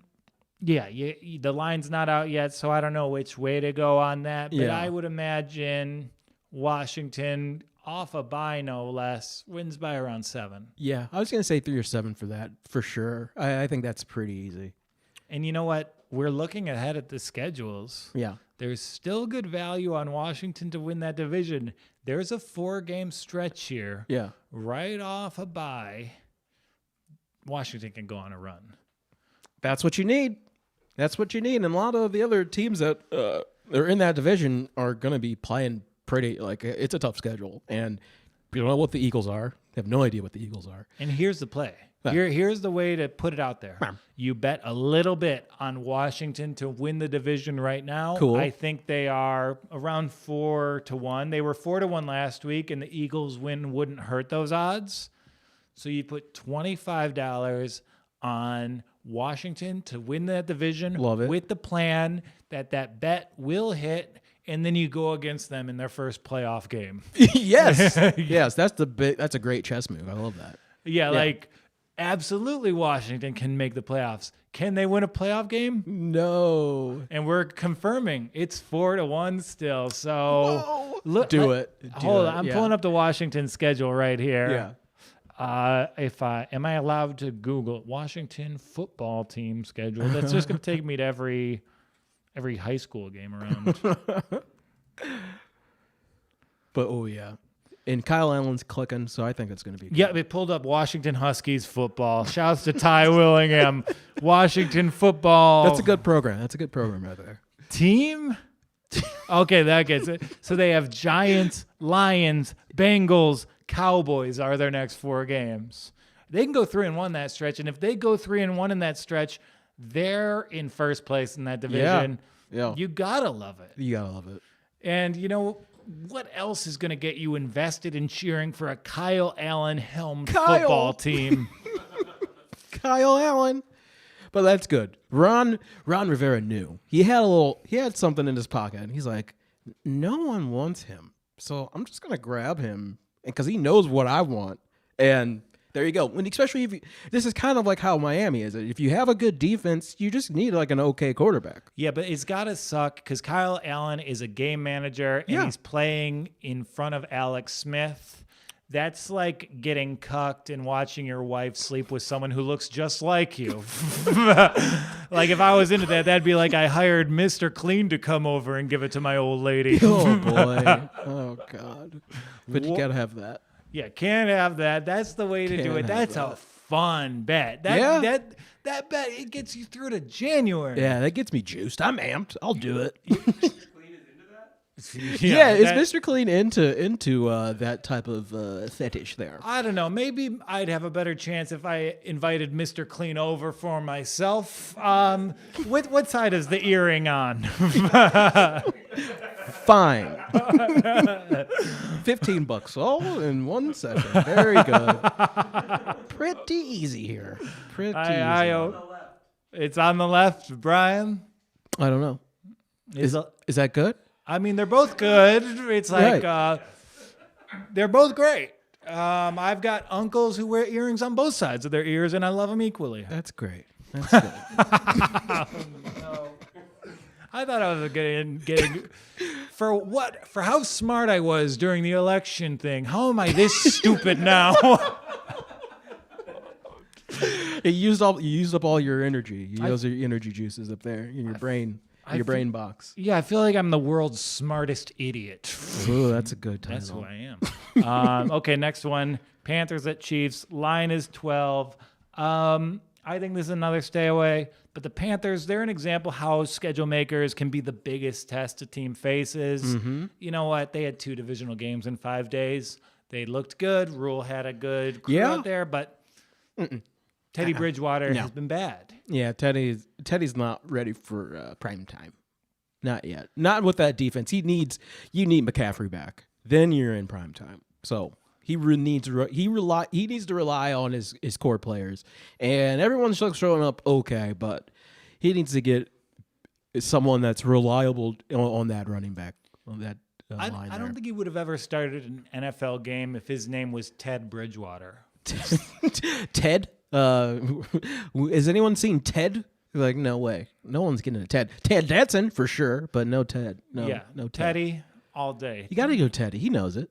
B: yeah, the line's not out yet, so I don't know which way to go on that. But I would imagine Washington, off a bye no less, wins by around 7.
A: Yeah, I was going to say 3 or 7 for that, for sure. I think that's pretty easy.
B: And you know what? We're looking ahead at the schedules.
A: Yeah.
B: There's still good value on Washington to win that division. There's a 4-game stretch here.
A: Yeah.
B: Right off a bye. Washington can go on a run.
A: That's what you need. And a lot of the other teams that are in that division are going to be playing pretty, like, it's a tough schedule. And you don't know what the Eagles are. They have no idea what the Eagles are.
B: And here's the play. Here's the way to put it out there. You bet a little bit on Washington to win the division right now.
A: Cool.
B: I think they are around 4-1. They were 4-1 last week, and the Eagles win wouldn't hurt those odds. So you put $25 on Washington to win that division.
A: Love it.
B: With the plan that bet will hit, and then you go against them in their first playoff game.
A: Yes. Yes, that's a great chess move. I love that.
B: Yeah, like absolutely Washington can make the playoffs. Can they win a playoff game?
A: No.
B: And we're confirming it's 4-1 still. So
A: Do it.
B: Hold on. I'm pulling up the Washington schedule right here.
A: Yeah.
B: Am I allowed to Google Washington football team schedule? That's just going to take me to every high school game around.
A: But and Kyle Allen's clicking, so I think that's going to be good.
B: Yeah, they pulled up Washington Huskies football. Shouts to Ty Willingham. Washington football.
A: That's a good program. Right there.
B: Team? Okay, that gets it. So they have Giants, Lions, Bengals, Cowboys are their next 4 games. They can go 3-1 that stretch, and if they go 3-1 in that stretch, they're in first place in that division.
A: Yeah.
B: You gotta love it. And you know what else is going to get you invested in cheering for a Kyle Allen helmed football team?
A: Kyle Allen. But that's good. Ron Rivera knew. He had something in his pocket, and he's like, no one wants him. So I'm just going to grab him because he knows what I want. And there you go. And especially this is kind of like how Miami is. If you have a good defense, you just need like an okay quarterback.
B: Yeah, but it's got to suck because Kyle Allen is a game manager and he's playing in front of Alex Smith. That's like getting cucked and watching your wife sleep with someone who looks just like you. Like if I was into that, that'd be like I hired Mr. Clean to come over and give it to my old lady.
A: Oh, boy. Oh, God. But you got to have that.
B: Yeah, can't have that. That's the way to do it. That's a fun bet. That bet, it gets you through to January.
A: Yeah, that gets me juiced. I'm amped. I'll do it.
B: Yeah,
A: is Mr. Clean into that type of fetish there?
B: I don't know. Maybe I'd have a better chance if I invited Mr. Clean over for myself. What side is the earring on?
A: Fine. $15 all in one session. Very good. Pretty easy here. Pretty easy.
B: It's on the left, Brian.
A: I don't know. Is that good?
B: I mean, they're both good. It's like they're both great. I've got uncles who wear earrings on both sides of their ears, and I love them equally.
A: That's great. That's good.
B: No. I thought I was getting for how smart I was during the election thing. How am I this stupid now?
A: You used up all your energy. Those are your energy juices up there in your brain. Your brain box.
B: Yeah, I feel like I'm the world's smartest idiot.
A: Ooh, that's a good title.
B: That's who I am. Okay, next one. Panthers at Chiefs. Line is 12. I think this is another stay away. But the Panthers, they're an example how schedule makers can be the biggest test a team faces.
A: Mm-hmm.
B: You know what? They had 2 divisional games in 5 days. They looked good. Rule had a good crew out there, but Teddy Bridgewater has been bad.
A: Yeah, Teddy's not ready for prime time. Not yet. Not with that defense. You need McCaffrey back. Then you're in prime time. So he needs to rely on his core players. And everyone's showing up okay, but he needs to get someone that's reliable on that running back, on that line.
B: I don't think he would have ever started an NFL game if his name was Ted Bridgewater.
A: Ted? Has anyone seen Ted? Like, no way. No one's getting a Ted. Ted Danson, for sure, but no Ted. No Ted.
B: Teddy all day.
A: You got to go Teddy. He knows it.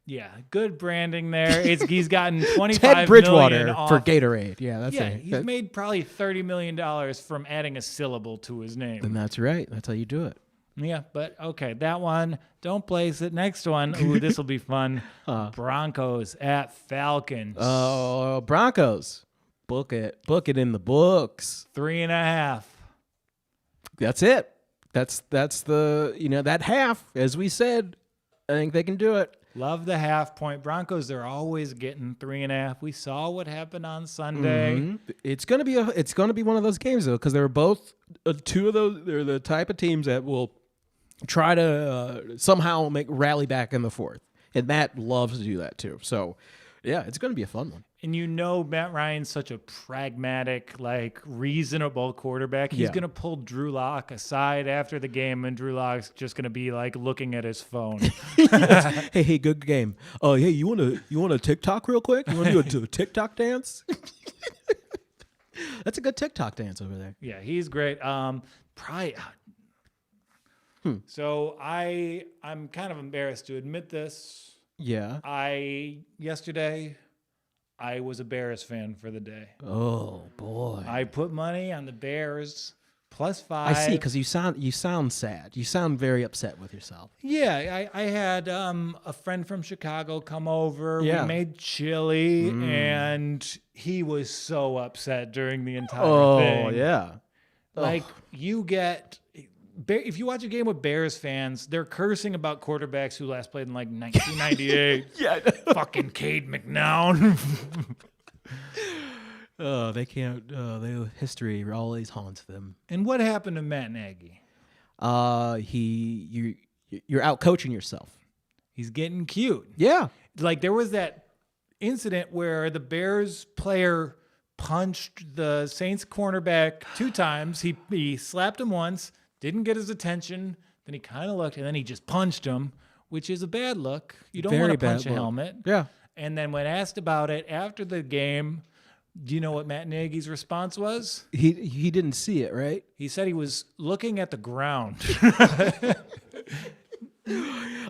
B: Yeah, good branding there. He's gotten $25
A: Ted Bridgewater
B: million off.
A: For Gatorade. Yeah, that's it.
B: He's made probably $30 million from adding a syllable to his name.
A: And that's right. That's how you do it.
B: Yeah, but okay, that one, don't place it. Next one, ooh, this will be fun. Broncos at Falcons.
A: Oh, Broncos. Book it in the books.
B: 3.5.
A: That's it. That's the that half. As we said, I think they can do it.
B: Love the half point. Broncos, they're always getting 3.5. We saw what happened on Sunday.
A: Mm-hmm. It's gonna be one of those games though, because they're both two of those. They're the type of teams that will try to somehow rally back in the fourth, and Matt loves to do that too. So, yeah, it's gonna be a fun one.
B: And Matt Ryan's such a pragmatic, reasonable quarterback. He's going to pull Drew Lock aside after the game, and Drew Lock's just going to be, looking at his phone.
A: Hey, good game. Oh, hey, you want to TikTok real quick? You want to do a TikTok dance? That's a good TikTok dance over there.
B: Yeah, he's great. So I'm kind of embarrassed to admit this.
A: Yeah.
B: Yesterday, I was a Bears fan for the day.
A: Oh boy!
B: I put money on the Bears +5.
A: I see, because you sound sad. You sound very upset with yourself.
B: Yeah, I had a friend from Chicago come over.
A: Yeah.
B: We made chili, and he was so upset during the entire thing.
A: Oh yeah.
B: If you watch a game with Bears fans, they're cursing about quarterbacks who last played in 1998.
A: Yeah.
B: Fucking Cade McNown.
A: They can't. History always haunts them.
B: And what happened to Matt Nagy?
A: You're out coaching yourself.
B: He's getting cute.
A: Yeah.
B: There was that incident where the Bears player punched the Saints cornerback 2 times. He slapped him once. Didn't get his attention. Then he kind of looked, and then he just punched him, which is a bad look. You don't want to punch a helmet.
A: Yeah.
B: And then when asked about it after the game, do you know what Matt Nagy's response was?
A: He didn't see it, right?
B: He said he was looking at the ground.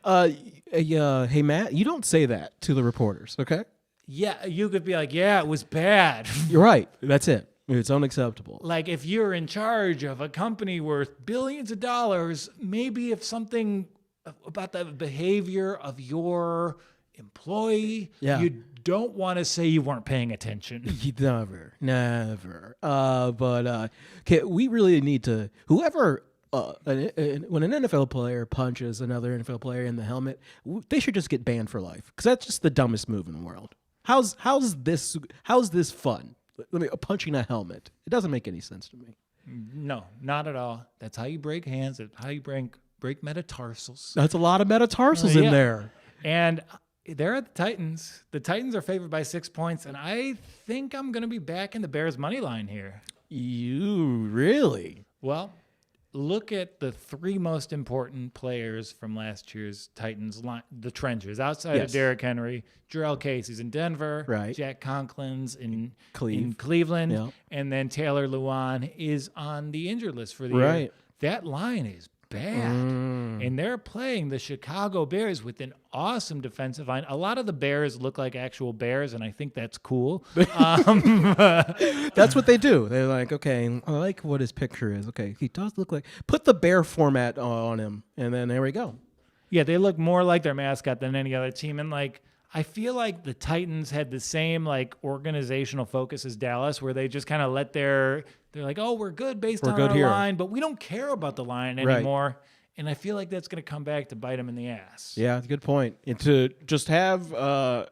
A: Hey, Matt, you don't say that to the reporters, okay?
B: Yeah, you could be like, yeah, it was bad.
A: You're right. That's it. It's unacceptable.
B: If you're in charge of a company worth billions of dollars, maybe if something about the behavior of your employee, you don't want to say you weren't paying attention.
A: Never. Okay, we really need to, whoever, when an NFL player punches another NFL player in the helmet, they should just get banned for life, because that's just the dumbest move in the world. How's this fun? Punching a helmet. It doesn't make any sense to me.
B: No, not at all. That's how you break hands. That's how you break metatarsals.
A: That's a lot of metatarsals in there.
B: And they're at the Titans. The Titans are favored by 6 points, and I think I'm going to be back in the Bears' money line here.
A: You really?
B: Well, look at the 3 most important players from last year's Titans line, the trenches. Outside of Derrick Henry, Jarrell Casey's in Denver,
A: right?
B: Jack Conklin's in Cleveland, and then Taylor Lewan is on the injured list for the year. That line is bad. And they're playing the Chicago Bears with an awesome defensive line. A lot of the Bears look like actual bears, and I think that's cool.
A: That's what they do. They're like, okay, I like what his picture is. Okay, he does look like. Put the bear format on him, and then there we go.
B: Yeah, they look more like their mascot than any other team. And, like, I feel like the Titans had the same, like, organizational focus as Dallas, where they just kind of let they're like, oh, we're good based on our line, but we don't care about the line anymore. Right. And I feel like that's going to come back to bite them in the ass.
A: Yeah, good point. And to just have to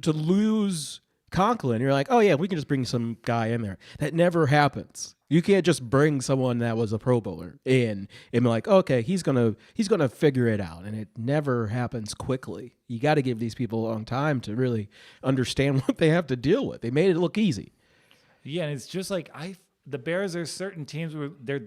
A: lose Conklin, you're like, oh yeah, we can just bring some guy in there. That never happens. You can't just bring someone that was a Pro Bowler in and be like, okay, he's gonna figure it out, and it never happens quickly. You got to give these people on time to really understand what they have to deal with. They made it look easy.
B: Yeah, and it's just like the Bears are certain teams where they're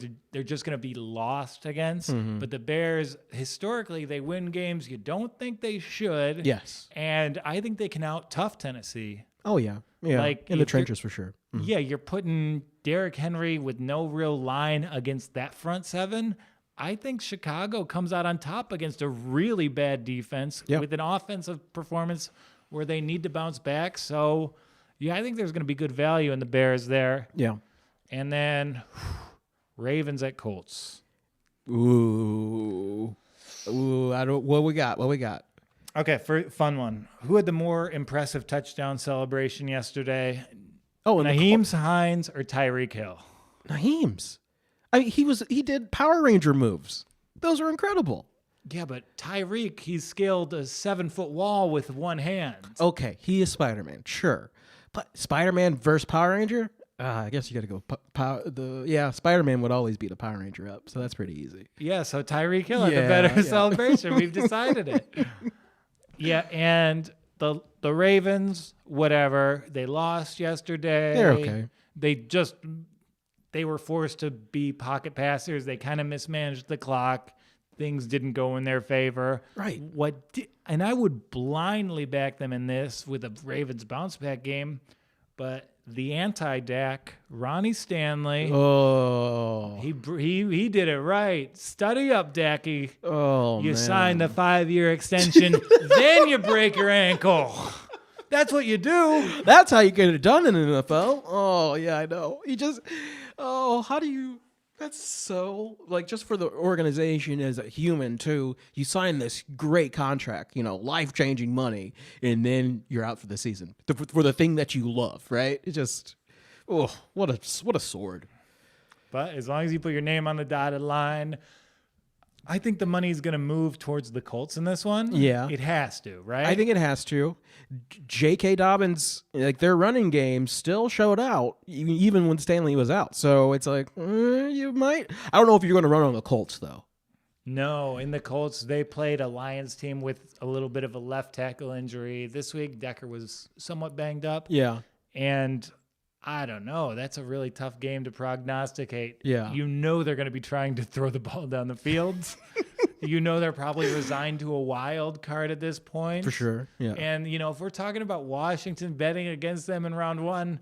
B: just going to be lost against, but the Bears historically they win games you don't think they should.
A: Yes,
B: and I think they can tough Tennessee.
A: Oh yeah, like in the trenches for sure.
B: Yeah, you're putting Derrick Henry with no real line against that front seven. I think Chicago comes out on top against a really bad defense with an offensive performance where they need to bounce back. So, yeah, I think there's going to be good value in the Bears there.
A: Yeah.
B: And then Ravens at Colts.
A: Ooh, what we got?
B: Okay, fun one. Who had the more impressive touchdown celebration yesterday?
A: Oh,
B: Naheem Hines or Tyreek Hill?
A: Naheem's. I mean, he did Power Ranger moves. Those are incredible.
B: Yeah, but Tyreek, he scaled a 7-foot wall with one hand.
A: Okay, he is Spider-Man, sure. But Spider-Man versus Power Ranger? I guess you got to go. Spider-Man would always beat a Power Ranger up, so that's pretty easy.
B: Yeah, so Tyreek Hill had the better celebration. We've decided it. Yeah, and the Ravens, whatever, they lost yesterday.
A: They're okay.
B: They were forced to be pocket passers. They kind of mismanaged the clock. Things didn't go in their favor.
A: Right.
B: And I would blindly back them in this with a Ravens bounce back game, but the anti-Dak, Ronnie Stanley.
A: Oh.
B: He did it right. Study up, Dacky.
A: Oh,
B: you
A: man.
B: sign the 5-year extension, then you break your ankle. That's what you do.
A: That's how you get it done in the NFL. Oh, yeah, I know. How do you... That's so, like, just for the organization as a human, too, you sign this great contract, life-changing money, and then you're out for the season for the thing that you love, right? It just, what a sword.
B: But as long as you put your name on the dotted line, I think the money is going to move towards the Colts in this one.
A: Yeah.
B: It has to, right?
A: I think it has to. J.K. Dobbins, like, their running game still showed out even when Stanley was out. So it's like, you might. I don't know if you're going to run on the Colts, though.
B: No, in the Colts, they played a Lions team with a little bit of a left tackle injury. This week, Decker was somewhat banged up.
A: Yeah.
B: And I don't know. That's a really tough game to prognosticate.
A: Yeah.
B: They're going to be trying to throw the ball down the field. They're probably resigned to a wild card at this point.
A: For sure. Yeah.
B: And, if we're talking about Washington betting against them in round one,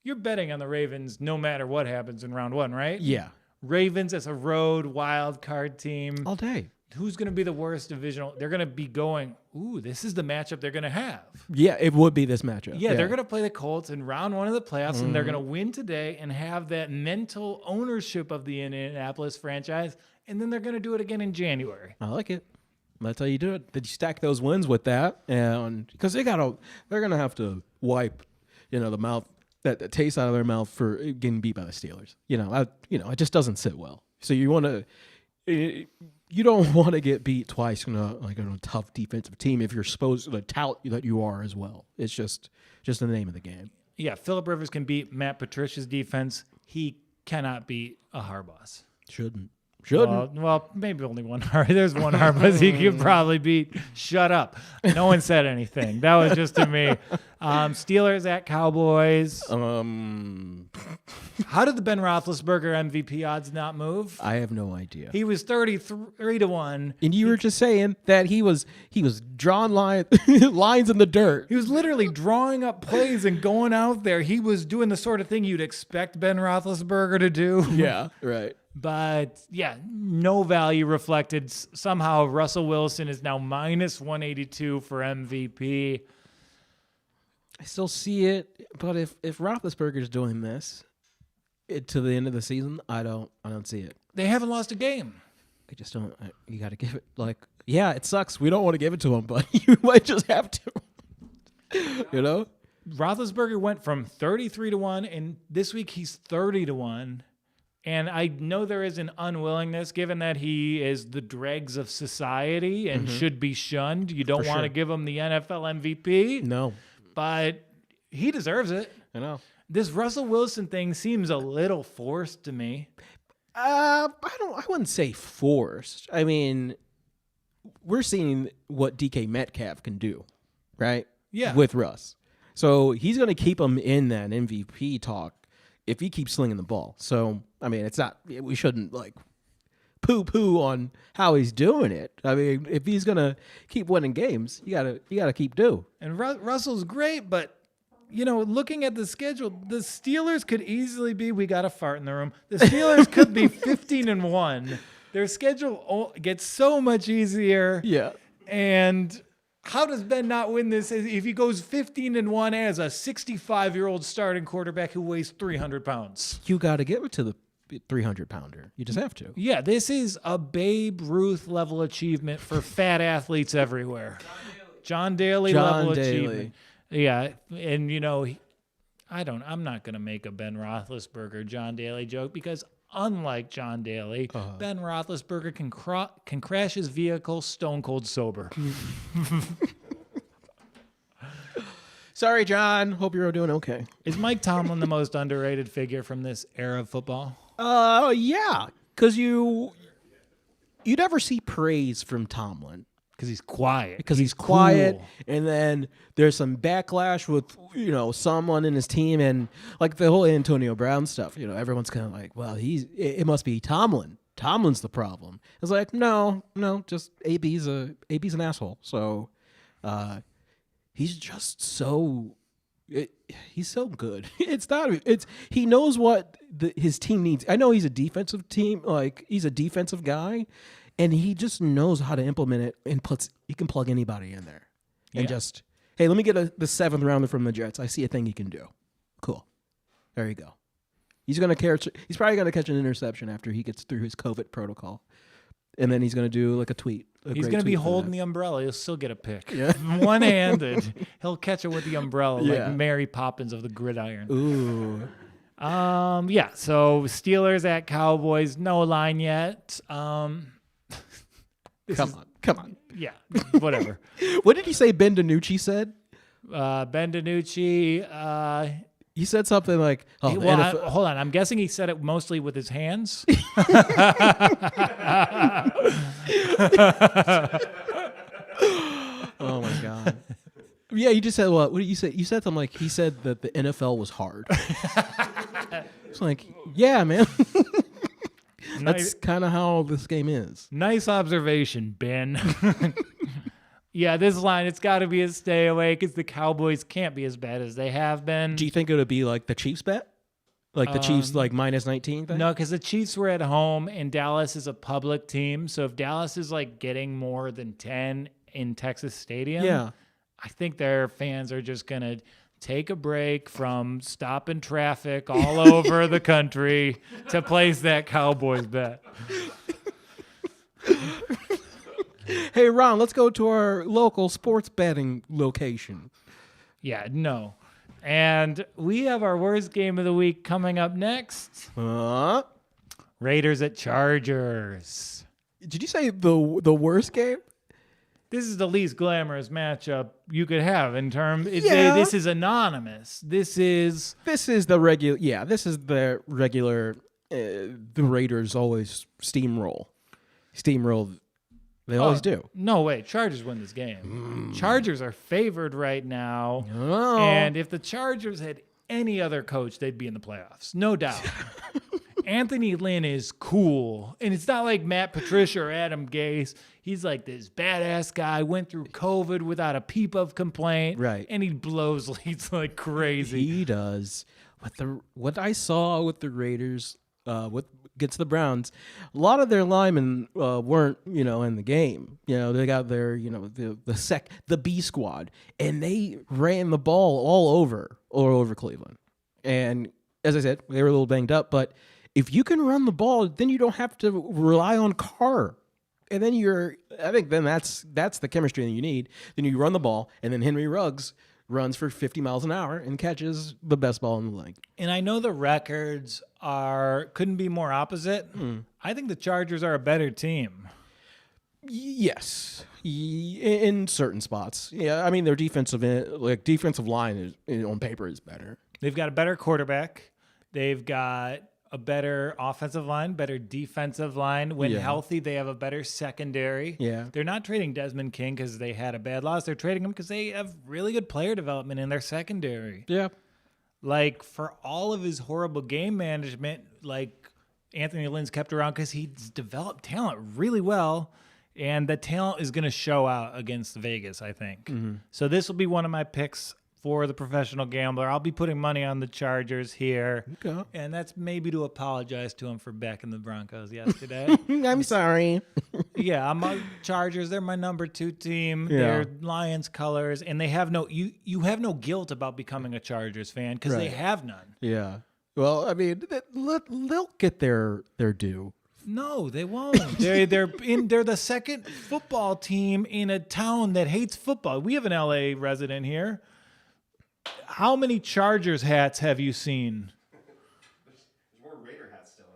B: you're betting on the Ravens no matter what happens in round one, right?
A: Yeah.
B: Ravens as a road wild card team.
A: All day.
B: Who's going to be the worst divisional? They're going to be going, this is the matchup they're going to have.
A: Yeah, it would be this matchup.
B: Yeah, they're going to play the Colts in round one of the playoffs, and they're going to win today and have that mental ownership of the Indianapolis franchise, and then they're going to do it again in January.
A: I like it. That's how you do it. Did you stack those wins with that? And because they're going to have to wipe, the mouth, that taste out of their mouth for getting beat by the Steelers. It just doesn't sit well. So you want to... You don't want to get beat twice on a tough defensive team if you're supposed to tout that you are as well. It's just the name of the game.
B: Yeah, Phillip Rivers can beat Matt Patricia's defense. He cannot beat a Harbaugh's.
A: Shouldn't.
B: Well, maybe only one Harbaugh. There's one Harbaugh he could probably beat. Shut up. No one said anything. That was just to me. Steelers at Cowboys. How did the Ben Roethlisberger MVP odds not move?
A: I have no idea.
B: He was 33-1.
A: And you were just saying that he was drawing lines in the dirt.
B: He was literally drawing up plays and going out there. He was doing the sort of thing you'd expect Ben Roethlisberger to do.
A: Yeah, right.
B: But, yeah, no value reflected. Somehow Russell Wilson is now minus 182 for MVP.
A: I still see it, but if Roethlisberger's doing this to the end of the season, I don't see it.
B: They haven't lost a game.
A: I just don't. You got to give it it sucks. We don't want to give it to him, but you might just have to. You know,
B: Roethlisberger went from 33-1, and this week he's 30-1. And I know there is an unwillingness, given that he is the dregs of society and should be shunned. You don't want to give him the NFL MVP.
A: No.
B: But he deserves it.
A: I know.
B: This Russell Wilson thing seems a little forced to me.
A: I wouldn't say forced. I mean, we're seeing what DK Metcalf can do, right?
B: Yeah.
A: With Russ. So he's going to keep him in that MVP talk if he keeps slinging the ball. So, I mean, we shouldn't poo-poo on how he's doing it. I mean, if he's going to keep winning games, you gotta keep due.
B: And Russell's great, but, looking at the schedule, the Steelers could easily be, we got a fart in the room. The Steelers could be 15-1. Their schedule gets so much easier.
A: Yeah.
B: And how does Ben not win this if he goes 15-1 as a 65-year-old starting quarterback who weighs 300 pounds?
A: You got to give it to the 300-pounder. You just have to.
B: Yeah, this is a Babe Ruth level achievement for fat athletes everywhere. John Daly level achievement. Yeah, and I'm not going to make a Ben Roethlisberger John Daly joke because unlike John Daly, Ben Roethlisberger can crash his vehicle stone cold sober.
A: Sorry, John. Hope you're doing okay.
B: Is Mike Tomlin the most underrated figure from this era of football?
A: Yeah, because you never see praise from Tomlin.
B: Because he's quiet.
A: Because he's quiet, and then there's some backlash with someone in his team, and like the whole Antonio Brown stuff. Everyone's kind of like, well, it must be Tomlin. Tomlin's the problem. It's like, no, just AB's an asshole. So, he's just so. He's so good. He knows what his team needs. I know he's a defensive team, he's a defensive guy. And he just knows how to implement it, and he can plug anybody in there. And just, hey, let me get the seventh rounder from the Jets. I see a thing he can do. Cool. There you go. He's probably gonna catch an interception after he gets through his COVID protocol, and then he's gonna do a tweet.
B: He's gonna be holding the umbrella. He'll still get a pick. Yeah. One-handed. He'll catch it with the umbrella like Mary Poppins of the gridiron.
A: Ooh.
B: Yeah. So Steelers at Cowboys. No line yet.
A: Come on.
B: Yeah, whatever.
A: What did he say Ben DiNucci said?
B: Ben DiNucci,
A: he said something like,
B: hold on. I'm guessing he said it mostly with his hands.
A: Oh, my God. Yeah, you just said what? What did you say? You said something like he said that the NFL was hard. It's like, yeah, man. That's kind of how this game is.
B: Nice observation, Ben. Yeah, this line, it's got to be a stay away because the Cowboys can't be as bad as they have been.
A: Do you think it would be like the Chiefs bet? Like the Chiefs minus 19 thing?
B: No, because the Chiefs were at home and Dallas is a public team. So if Dallas is getting more than 10 in Texas Stadium, I think their fans are just going to take a break from stopping traffic all over the country to place that Cowboys bet.
A: Hey, Ron, let's go to our local sports betting location.
B: Yeah, no. And we have our worst game of the week coming up next. Raiders at Chargers.
A: Did you say the worst game?
B: This is the least glamorous matchup you could have in terms. This is anonymous. This is
A: the regular. Yeah, this is the regular. The Raiders always steamroll. They always do.
B: No way. Chargers win this game. Chargers are favored right now. Oh. And if the Chargers had any other coach, they'd be in the playoffs. No doubt. Anthony Lynn is cool. And it's not like Matt Patricia or Adam Gase. He's like this badass guy, went through COVID without a peep of complaint.
A: Right.
B: And he blows leads like crazy.
A: He does. What I saw with the Raiders against the Browns, a lot of their linemen weren't, in the game. They got their, the B squad, and they ran the ball all over Cleveland. And as I said, they were a little banged up, but if you can run the ball, then you don't have to rely on Carr. And then that's the chemistry that you need. Then you run the ball, and then Henry Ruggs runs for 50 miles an hour and catches the best ball in the league.
B: And I know the records couldn't be more opposite. I think the Chargers are a better team.
A: Yes, in certain spots. Yeah, I mean their defensive line on paper is better.
B: They've got a better quarterback. They've got a better offensive line, better defensive line. When healthy, they have a better secondary.
A: Yeah.
B: They're not trading Desmond King because they had a bad loss. They're trading him because they have really good player development in their secondary.
A: Yeah.
B: Like, for all of his horrible game management, like, Anthony Lynn's kept around because he's developed talent really well, and the talent is going to show out against Vegas, I think. Mm-hmm. So this will be one of my picks for the professional gambler. I'll be putting money on the Chargers here.
A: Okay.
B: And that's maybe to apologize to him for backing the Broncos yesterday.
A: I'm sorry.
B: Yeah, I'm a Chargers. They're my number 2 team.
A: Yeah.
B: They're Lions colors, and they have you have no guilt about becoming a Chargers fan because they have none.
A: Yeah. Well, I mean, they'll get their due.
B: No, they won't. They're the second football team in a town that hates football. We have an LA resident here. How many Chargers hats have you seen?
C: There's more Raider hats still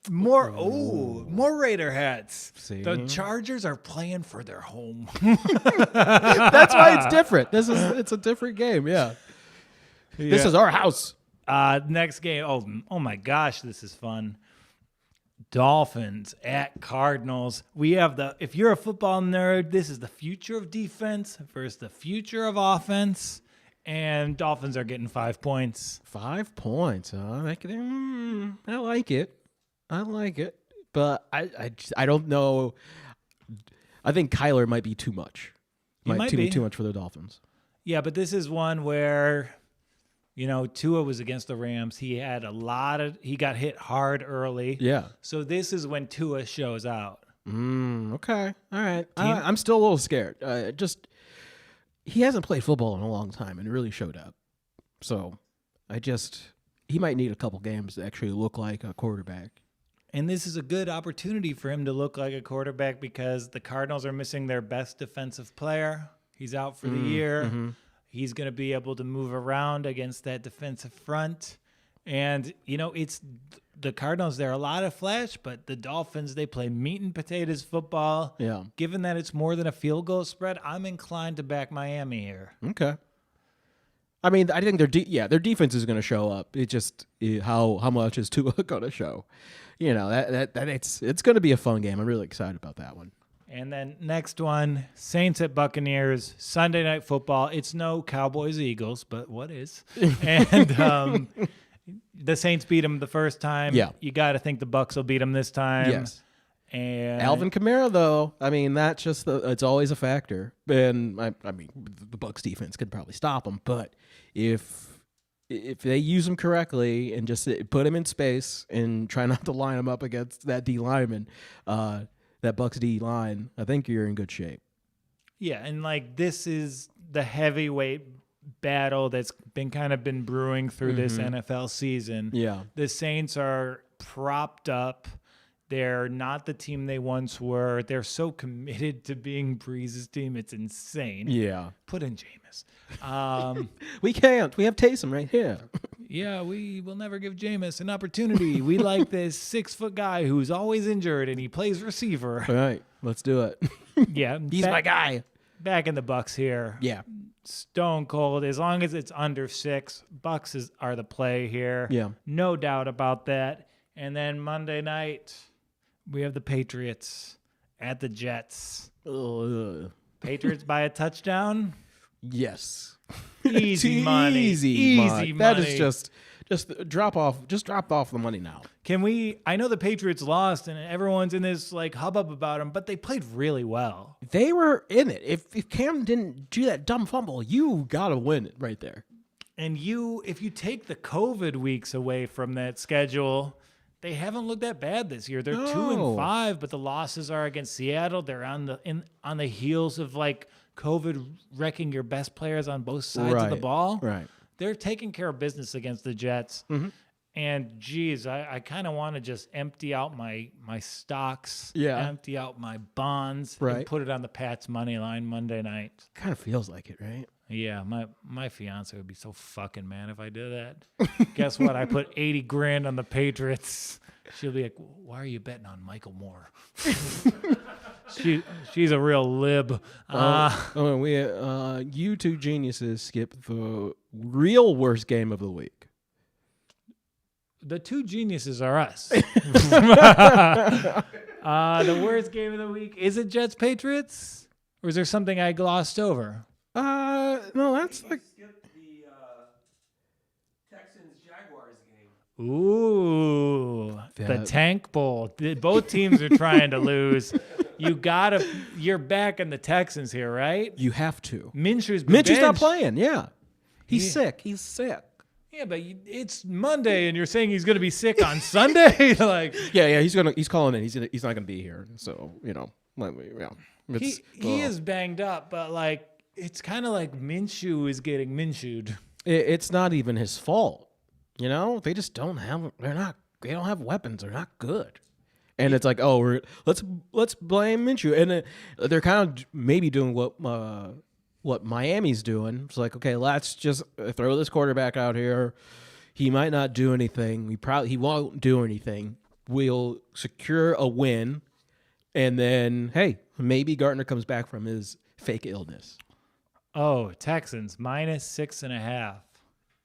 C: in LA.
B: More Raider hats.
A: See?
B: The Chargers are playing for their home.
A: That's why it's different. It's a different game. Yeah. This is our house.
B: Next game. Oh my gosh, this is fun. Dolphins at Cardinals. We have if you're a football nerd, this is the future of defense versus the future of offense. And Dolphins are getting 5 points.
A: 5 points, huh? I like it. But I don't know. I think Kyler might be too much. Might be too much for the Dolphins.
B: Yeah, but this is one where, Tua was against the Rams. He had he got hit hard early.
A: Yeah.
B: So this is when Tua shows out.
A: Okay. All right. I'm still a little scared. He hasn't played football in a long time and really showed up. So he might need a couple games to actually look like a quarterback.
B: And this is a good opportunity for him to look like a quarterback because the Cardinals are missing their best defensive player. He's out for the year. Mm-hmm. He's going to be able to move around against that defensive front. And, it's the Cardinals, they're a lot of flash, but the Dolphins, they play meat and potatoes football.
A: Yeah.
B: Given that it's more than a field goal spread, I'm inclined to back Miami here.
A: Okay. I mean, I think their defense is going to show up. It just how much is Tua going to show? It's going to be a fun game. I'm really excited about that one.
B: And then next one, Saints at Buccaneers, Sunday Night Football. It's no Cowboys Eagles, but what is? And the Saints beat them the first time.
A: Yeah.
B: You got to think the Bucs will beat them this time.
A: Yes.
B: And
A: Alvin Kamara, though, I mean, that's just it's always a factor. And I mean, the Bucs defense could probably stop him, but if they use him correctly and just put him in space and try not to line him up against that D lineman, that Bucs D line, I think you're in good shape.
B: Yeah, and this is the heavyweight battle that's been brewing through this NFL season.
A: Yeah.
B: The Saints are propped up. They're not the team they once were. They're so committed to being Breeze's team. It's insane.
A: Yeah.
B: Put in Jameis.
A: We can't. We have Taysom right here.
B: Yeah, we will never give Jameis an opportunity. We like this 6-foot guy who's always injured and he plays receiver.
A: All right. Let's do it.
B: Yeah.
A: He's my guy.
B: Back in the Bucs here.
A: Yeah.
B: Stone cold. As long as it's under 6, Bucs are the play here.
A: Yeah.
B: No doubt about that. And then Monday night, we have the Patriots at the Jets. Patriots by a touchdown.
A: Yes.
B: Easy money.
A: Easy money. That is just drop off the money now.
B: I know the Patriots lost and everyone's in this hubbub about them, but they played really well.
A: They were in it. If Cam didn't do that dumb fumble, you got to win it right there.
B: And if you take the COVID weeks away from that schedule, they haven't looked that bad this year. They're 2-5, but the losses are against Seattle. They're on the heels of like COVID wrecking your best players on both sides of the ball.
A: Right.
B: They're taking care of business against the Jets.
A: Mm-hmm.
B: And geez, I kind of want to just empty out my stocks, empty out my bonds, and put it on the Pats money line Monday night.
A: Kind of feels like it, right?
B: Yeah, my fiance would be so fucking mad if I did that. Guess what? I put 80 grand on the Patriots. She'll be like, "Why are you betting on Michael Moore?" She's a real lib.
A: You two geniuses skipped the real worst game of the week.
B: The two geniuses are us. The worst game of the week, is it Jets Patriots, or is there something I glossed over?
A: No, that's like
C: Skip the Texans Jaguars game.
B: Ooh, the Tank Bowl. Both teams are trying to lose. You're back in the Texans here, right?
A: you have to.
B: Minshew's
A: Minshew's not
B: benched.
A: playing. Yeah, he's sick. He's sick.
B: Yeah, but it's Monday, and you're saying he's going to be sick on Sunday. Like,
A: Yeah. He's calling in. He's not gonna be here. So
B: he is banged up, but like it's kind of like Minshew is getting Minshewed.
A: It's not even his fault. You know, they just don't have. They don't have weapons. They're not good. And it's like, let's blame Minshew, and they're kind of maybe doing what Miami's doing. It's like, okay, let's just throw this quarterback out here. He might not do anything. He won't do anything. We'll secure a win, and then hey, maybe Gardner comes back from his fake illness.
B: Oh, Texans -6.5,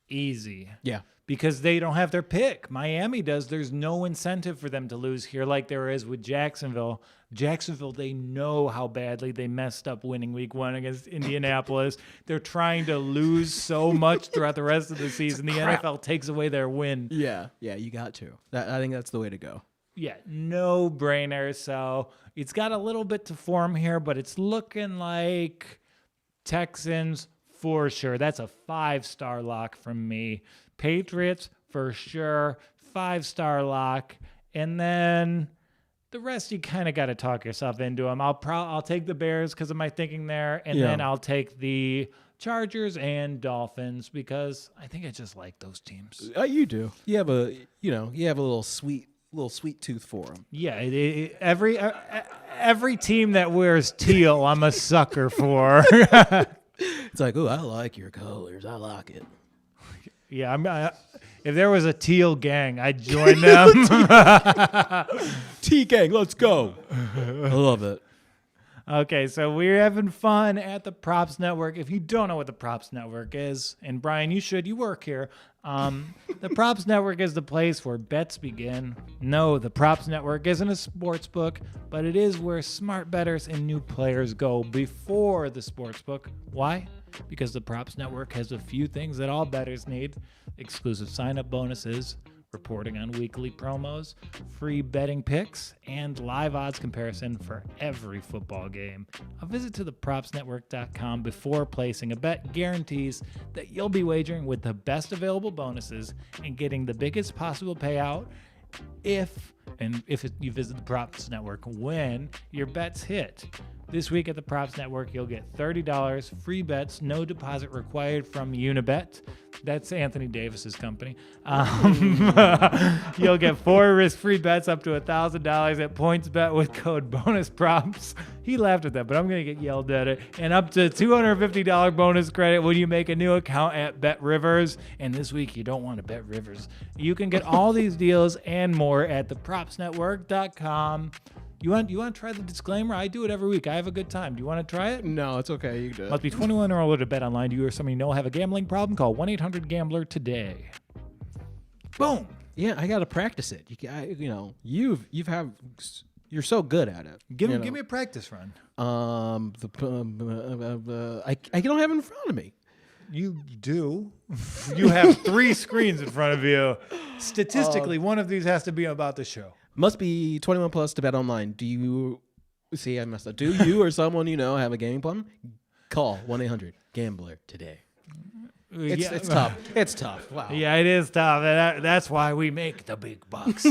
B: easy.
A: Yeah.
B: Because they don't have their pick. Miami does. There's no incentive for them to lose here like there is with Jacksonville. Jacksonville, they know how badly they messed up winning week 1 against Indianapolis. They're trying to lose so much throughout the rest of the season. The NFL takes away their win.
A: Yeah, you got to. I think that's the way to go.
B: Yeah, no brainer. So it's got a little bit to form here, but it's looking like Texans for sure. That's a 5-star lock from me. Patriots for sure, 5-star lock, and then the rest you kind of got to talk yourself into them. I'll take the Bears because of my thinking there, and then I'll take the Chargers and Dolphins because I think I just like those teams.
A: You do. You have a little sweet tooth for them.
B: Yeah, every team that wears teal, I'm a sucker for.
A: It's like, I like your colors. I like it.
B: Yeah, if there was a teal gang, I'd join them.
A: T gang, let's go. I love it.
B: Okay, so we're having fun at the Props Network. If you don't know what the Props Network is, and Brian, you should, you work here. The Props Network is the place where bets begin. No, the Props Network isn't a sports book, but it is where smart bettors and new players go before the sports book. Why? Because the Props Network has a few things that all bettors need: exclusive sign-up bonuses, reporting on weekly promos, free betting picks, and live odds comparison for every football game. A visit to thepropsnetwork.com before placing a bet guarantees that you'll be wagering with the best available bonuses and getting the biggest possible payout if you visit the Props Network when your bets hit. This week at the Props Network, you'll get $30 free bets, no deposit required from Unibet. That's Anthony Davis's company. You'll get 4 risk-free bets up to $1,000 at PointsBet with code BONUSPROPS. He laughed at that, but I'm going to get yelled at it. And up to $250 bonus credit when you make a new account at BetRivers. And this week, you don't want to bet Rivers. You can get all these deals and more at thepropsnetwork.com. You want to try the disclaimer? I do it every week. I have a good time. Do you want to try it?
A: No, it's okay. You do it.
B: Must be 21 or older to bet online. Do you or somebody you know have a gambling problem? Call 1-800-GAMBLER today. Boom.
A: Yeah, I got to practice it. You're so good at it.
B: Give me a practice run.
A: I don't have it in front of me.
B: You do. You have 3 screens in front of you. Statistically, one of these has to be about the show.
A: Must be 21 plus to bet online. Do you see? I messed up. Do you or someone you know have a gaming problem? Call 1-800-GAMBLER today. It's tough. It's tough. Wow.
B: Yeah, it is tough. That's why we make the big bucks.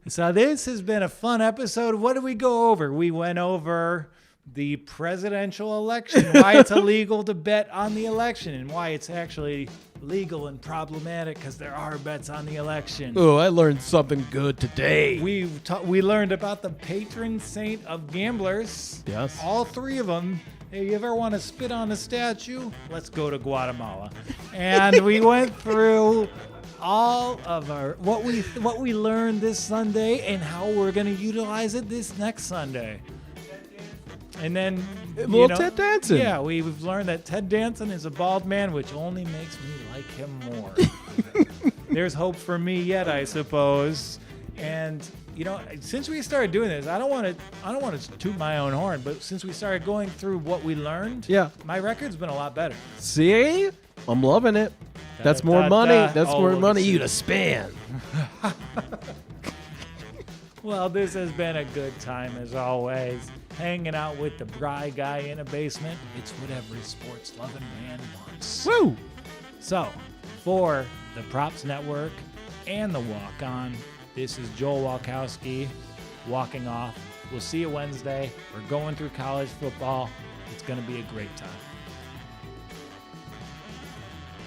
B: So this has been a fun episode. What did we go over? We went over the presidential election, why it's illegal to bet on the election, and why it's actually legal and problematic because there are bets on the election.
A: Oh, I learned something good today.
B: We learned about the patron saint of gamblers.
A: Yes.
B: All three of them. Hey, you ever want to spit on a statue? Let's go to Guatemala. And we went through all of our what we learned this Sunday and how we're going to utilize it this next Sunday. And then
A: Ted Danson.
B: Yeah, we've learned that Ted Danson is a bald man, which only makes me like him more. There's hope for me yet, I suppose. And since we started doing this, I don't want to toot my own horn, but since we started going through what we learned, my record's been a lot better.
A: See? I'm loving it. That's more money. That's more money you to spend.
B: Well, this has been a good time as always. Hanging out with the Bry guy in a basement. It's what every sports-loving man wants.
A: Woo!
B: So, for the Props Network and the Walk On, this is Joel Walkowski walking off. We'll see you Wednesday. We're going through college football. It's going to be a great time.